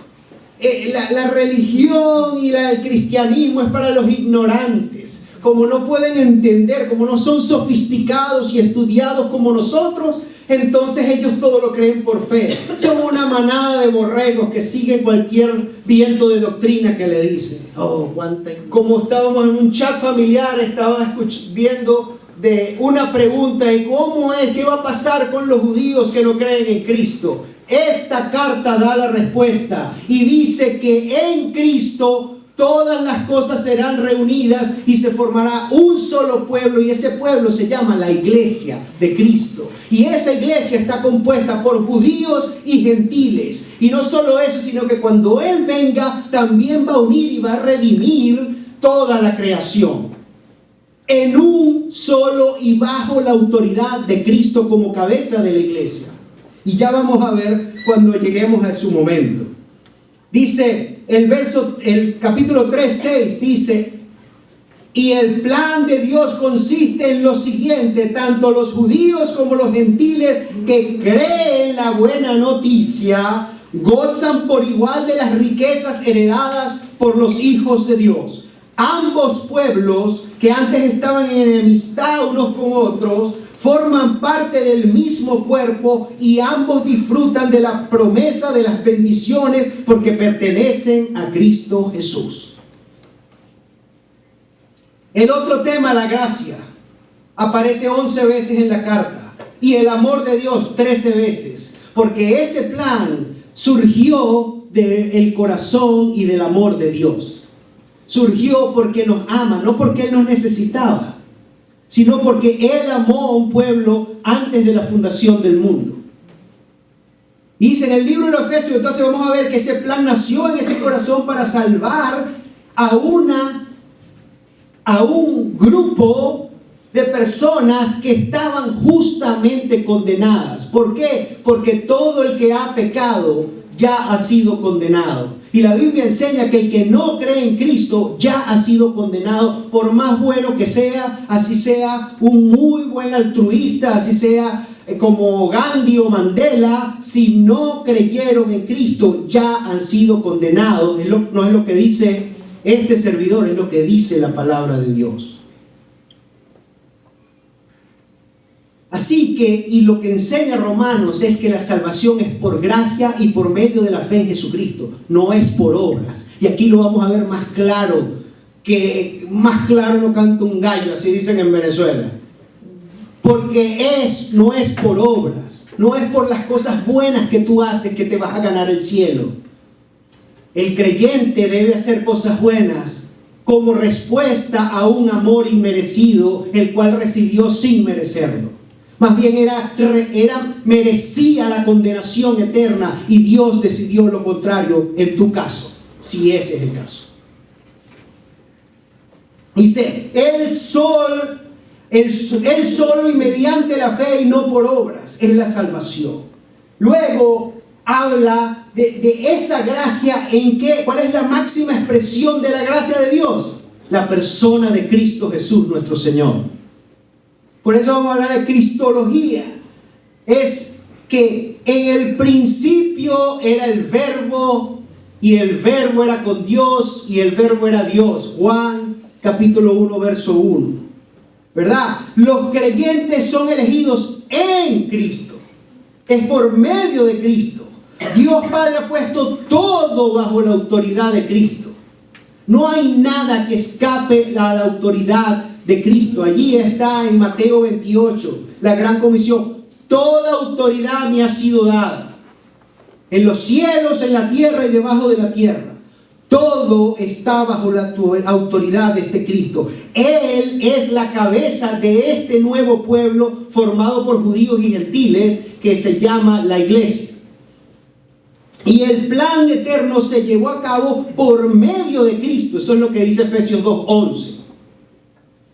la religión y el cristianismo es para los ignorantes. Como no pueden entender, como no son sofisticados y estudiados como nosotros, entonces ellos todo lo creen por fe. Son una manada de borregos que siguen cualquier viento de doctrina que le dicen. Como estábamos en un chat familiar, estaba viendo de una pregunta de cómo es, qué va a pasar con los judíos que no creen en Cristo. Esta carta da la respuesta y dice que en Cristo todas las cosas serán reunidas y se formará un solo pueblo, y ese pueblo se llama la iglesia de Cristo. Y esa iglesia está compuesta por judíos y gentiles. Y no solo eso, sino que cuando Él venga también va a unir y va a redimir toda la creación en un solo y bajo la autoridad de Cristo como cabeza de la iglesia. Y ya vamos a ver cuando lleguemos a su momento. Dice el capítulo 3:6 dice: y el plan de Dios consiste en lo siguiente: tanto los judíos como los gentiles que creen la buena noticia gozan por igual de las riquezas heredadas por los hijos de Dios. Ambos pueblos que antes estaban en enemistad unos con otros forman parte del mismo cuerpo, y ambos disfrutan de la promesa de las bendiciones porque pertenecen a Cristo Jesús. El otro tema, la gracia, aparece 11 veces en la carta, y el amor de Dios 13 veces, porque ese plan surgió del corazón y del amor de Dios. Surgió porque nos ama, no porque Él nos necesitaba, sino porque Él amó a un pueblo antes de la fundación del mundo. Y dice en el libro de los Efesios, entonces vamos a ver que ese plan nació en ese corazón para salvar a un grupo de personas que estaban justamente condenadas. ¿Por qué? Porque todo el que ha pecado ya ha sido condenado. Y la Biblia enseña que el que no cree en Cristo ya ha sido condenado, por más bueno que sea, así sea un muy buen altruista, así sea como Gandhi o Mandela. Si no creyeron en Cristo, ya han sido condenados. No es lo que dice este servidor, es lo que dice la palabra de Dios. Así que, y lo que enseña Romanos es que la salvación es por gracia y por medio de la fe en Jesucristo, no es por obras. Y aquí lo vamos a ver más claro, que más claro no canta un gallo, así dicen en Venezuela. Porque no es por obras, no es por las cosas buenas que tú haces que te vas a ganar el cielo. El creyente debe hacer cosas buenas como respuesta a un amor inmerecido, el cual recibió sin merecerlo. Más bien merecía la condenación eterna, y Dios decidió lo contrario en tu caso, si ese es el caso. Dice, Él solo y mediante la fe y no por obras es la salvación. Luego habla de esa gracia, ¿cuál es la máxima expresión de la gracia de Dios? La persona de Cristo Jesús nuestro Señor. Por eso vamos a hablar de cristología. Es que en el principio era el verbo, y el verbo era con Dios, y el verbo era Dios. Juan capítulo 1 verso 1. ¿Verdad? Los creyentes son elegidos en Cristo. Es por medio de Cristo. Dios Padre ha puesto todo bajo la autoridad de Cristo. No hay nada que escape a la autoridad de Cristo. Allí está en Mateo 28, la gran comisión. Toda autoridad me ha sido dada, en los cielos, en la tierra y debajo de la tierra. Todo está bajo la autoridad de este Cristo. Él es la cabeza de este nuevo pueblo formado por judíos y gentiles que se llama la iglesia. Y el plan eterno se llevó a cabo por medio de Cristo. Eso es lo que dice Efesios 2:11.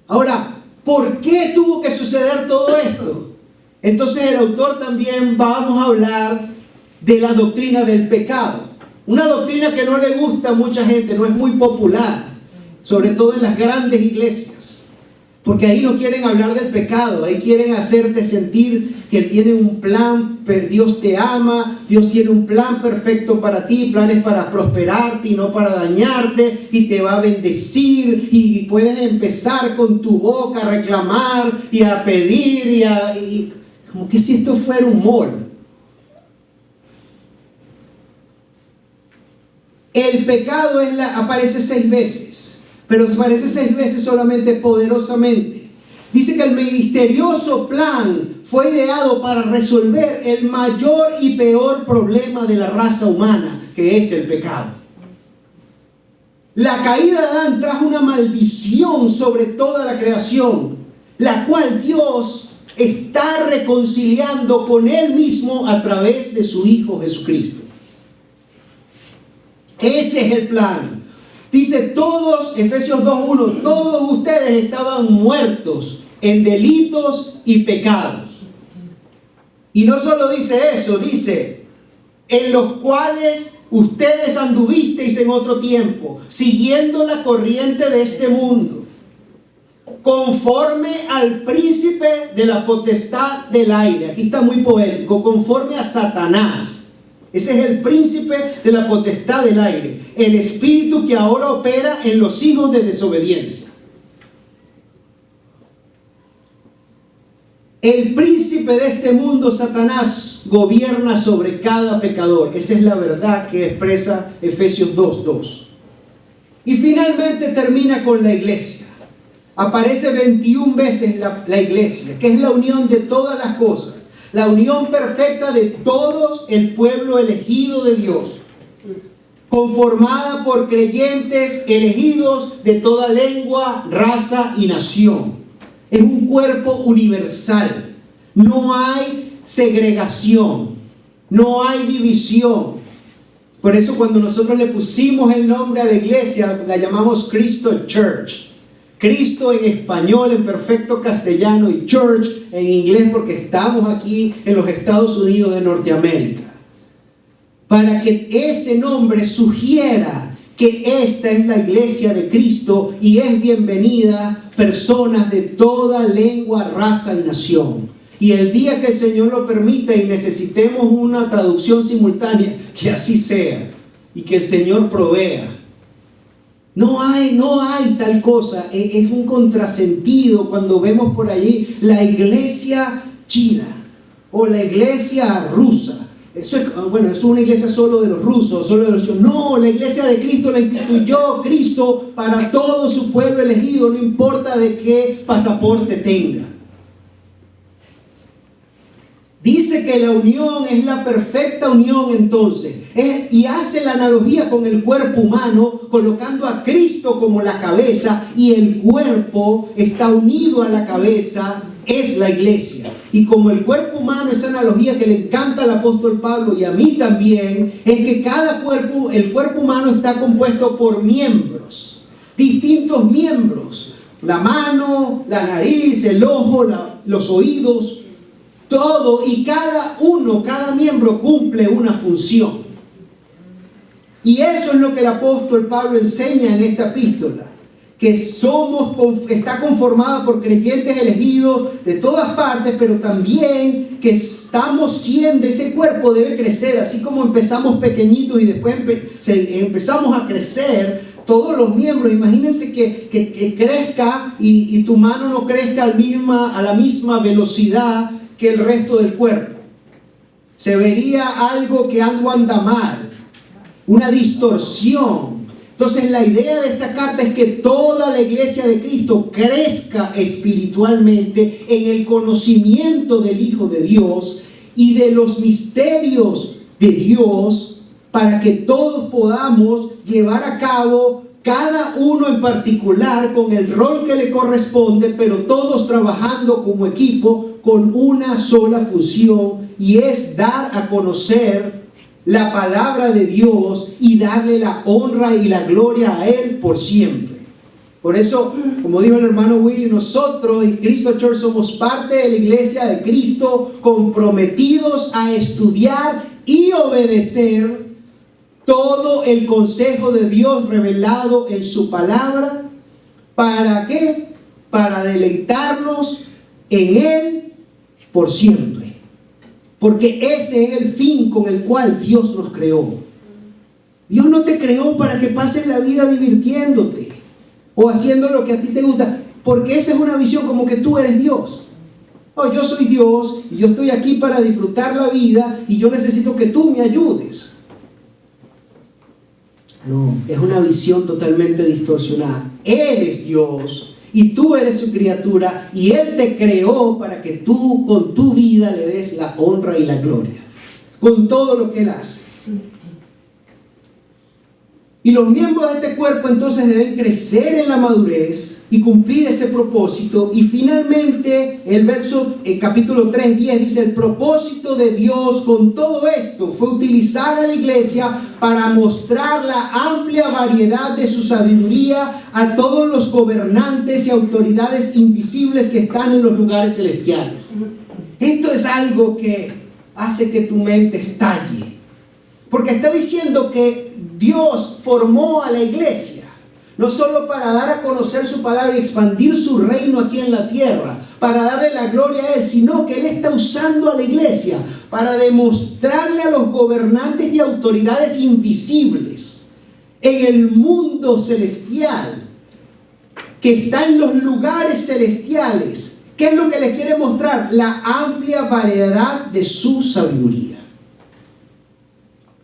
Ahora, ¿por qué tuvo que suceder todo esto? Entonces el autor también vamos a hablar de la doctrina del pecado. Una doctrina que no le gusta a mucha gente, no es muy popular, sobre todo en las grandes iglesias. Porque ahí no quieren hablar del pecado, ahí quieren hacerte sentir que Él tiene un plan, Dios te ama, Dios tiene un plan perfecto para ti, planes para prosperarte y no para dañarte, y te va a bendecir, y puedes empezar con tu boca a reclamar y a pedir, y como que si esto fuera un mall. El pecado aparece 6 veces. Pero aparece 6 veces solamente poderosamente. Dice que el misterioso plan fue ideado para resolver el mayor y peor problema de la raza humana, que es el pecado. La caída de Adán trajo una maldición sobre toda la creación, la cual Dios está reconciliando con Él mismo a través de su Hijo Jesucristo. Ese es el plan. Dice todos, Efesios 2:1, todos ustedes estaban muertos en delitos y pecados. Y no solo dice eso, dice, en los cuales ustedes anduvisteis en otro tiempo, siguiendo la corriente de este mundo, conforme al príncipe de la potestad del aire. Aquí está muy poético, conforme a Satanás. Ese es el príncipe de la potestad del aire, el espíritu que ahora opera en los hijos de desobediencia. El príncipe de este mundo, Satanás, gobierna sobre cada pecador. Esa es la verdad que expresa Efesios 2:2. Y finalmente termina con la iglesia. Aparece 21 veces la iglesia, que es la unión de todas las cosas. La unión perfecta de todos el pueblo elegido de Dios, conformada por creyentes elegidos de toda lengua, raza y nación. Es un cuerpo universal. No hay segregación, no hay división. Por eso cuando nosotros le pusimos el nombre a la iglesia, la llamamos Cristo Church. Cristo en español, en perfecto castellano, y church en inglés, porque estamos aquí en los Estados Unidos de Norteamérica. Para que ese nombre sugiera que esta es la iglesia de Cristo y es bienvenida personas de toda lengua, raza y nación. Y el día que el Señor lo permita y necesitemos una traducción simultánea, que así sea y que el Señor provea. No hay tal cosa. Es un contrasentido cuando vemos por allí la iglesia china o la iglesia rusa. Eso es una iglesia solo de los rusos, solo de los chinos. No, la iglesia de Cristo la instituyó Cristo para todo su pueblo elegido, no importa de qué pasaporte tenga. Dice que la unión es la perfecta unión entonces. Y hace la analogía con el cuerpo humano, colocando a Cristo como la cabeza, y el cuerpo está unido a la cabeza, es la iglesia. Y como el cuerpo humano, esa analogía que le encanta al apóstol Pablo y a mí también, es que el cuerpo humano está compuesto por miembros, distintos miembros. La mano, la nariz, el ojo, los oídos, todo, y cada miembro cumple una función. Y eso es lo que el apóstol Pablo enseña en esta epístola, que está conformada por creyentes elegidos de todas partes, pero también que estamos siendo, ese cuerpo debe crecer, así como empezamos pequeñitos y después empezamos a crecer. Todos los miembros, imagínense que crezca y tu mano no crezca a la misma velocidad que el resto del cuerpo. Se vería algo anda mal, una distorsión. Entonces la idea de esta carta es que toda la iglesia de Cristo crezca espiritualmente en el conocimiento del Hijo de Dios y de los misterios de Dios, para que todos podamos llevar a cabo, cada uno en particular con el rol que le corresponde, pero todos trabajando como equipo con una sola función, y es dar a conocer la palabra de Dios y darle la honra y la gloria a Él por siempre. Por eso, como dijo el hermano Willy, nosotros en Cristo Church somos parte de la iglesia de Cristo, comprometidos a estudiar y obedecer todo el consejo de Dios revelado en su palabra. ¿Para qué? para deleitarnos en Él por siempre. Porque ese es el fin con el cual Dios nos creó. Dios no te creó para que pases la vida divirtiéndote o haciendo lo que a ti te gusta, porque esa es una visión como que tú eres Dios. No, yo soy Dios y yo estoy aquí para disfrutar la vida y yo necesito que tú me ayudes. No, es una visión totalmente distorsionada. Él es Dios y tú eres su criatura y Él te creó para que tú con tu vida le des la honra y la gloria, con todo lo que Él hace. Y los miembros de este cuerpo entonces deben crecer en la madurez y cumplir ese propósito. Y finalmente el capítulo 3:10 dice: el propósito de Dios con todo esto fue utilizar a la iglesia para mostrar la amplia variedad de su sabiduría a todos los gobernantes y autoridades invisibles que están en los lugares celestiales. Esto es algo que hace que tu mente estalle, porque está diciendo que Dios formó a la iglesia no solo para dar a conocer su palabra y expandir su reino aquí en la tierra, para darle la gloria a Él, sino que Él está usando a la iglesia para demostrarle a los gobernantes y autoridades invisibles en el mundo celestial, que está en los lugares celestiales. ¿Qué es lo que le quiere mostrar? La amplia variedad de su sabiduría.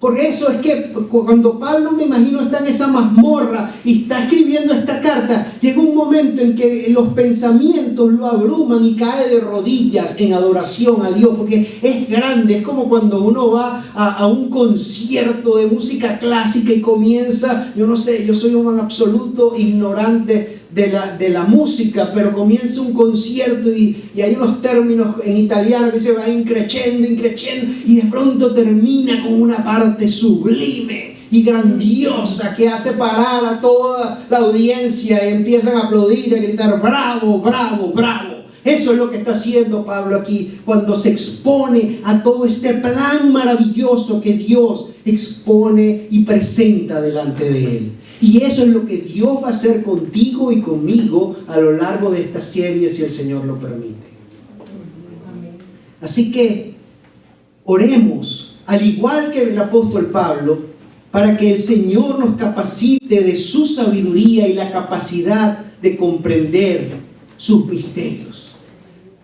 Por eso es que cuando Pablo, me imagino, está en esa mazmorra y está escribiendo esta carta, llega un momento en que los pensamientos lo abruman y cae de rodillas en adoración a Dios, porque es grande. Es como cuando uno va a un concierto de música clásica y comienza, yo no sé, yo soy un absoluto ignorante de la música, pero comienza un concierto y hay unos términos en italiano que se va increciendo y de pronto termina con una parte sublime y grandiosa que hace parar a toda la audiencia y empiezan a aplaudir y a gritar: bravo, bravo, bravo. Eso es lo que está haciendo Pablo aquí cuando se expone a todo este plan maravilloso que Dios expone y presenta delante de Él. Y eso es lo que Dios va a hacer contigo y conmigo a lo largo de esta serie, si el Señor lo permite. Así que oremos, al igual que el apóstol Pablo, para que el Señor nos capacite de su sabiduría y la capacidad de comprender sus misterios.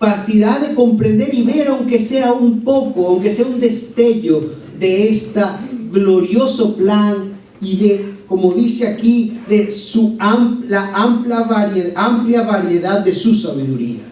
Capacidad de comprender y ver, aunque sea un poco, aunque sea un destello de este glorioso plan y de, como dice aquí, de su amplia variedad de su sabiduría.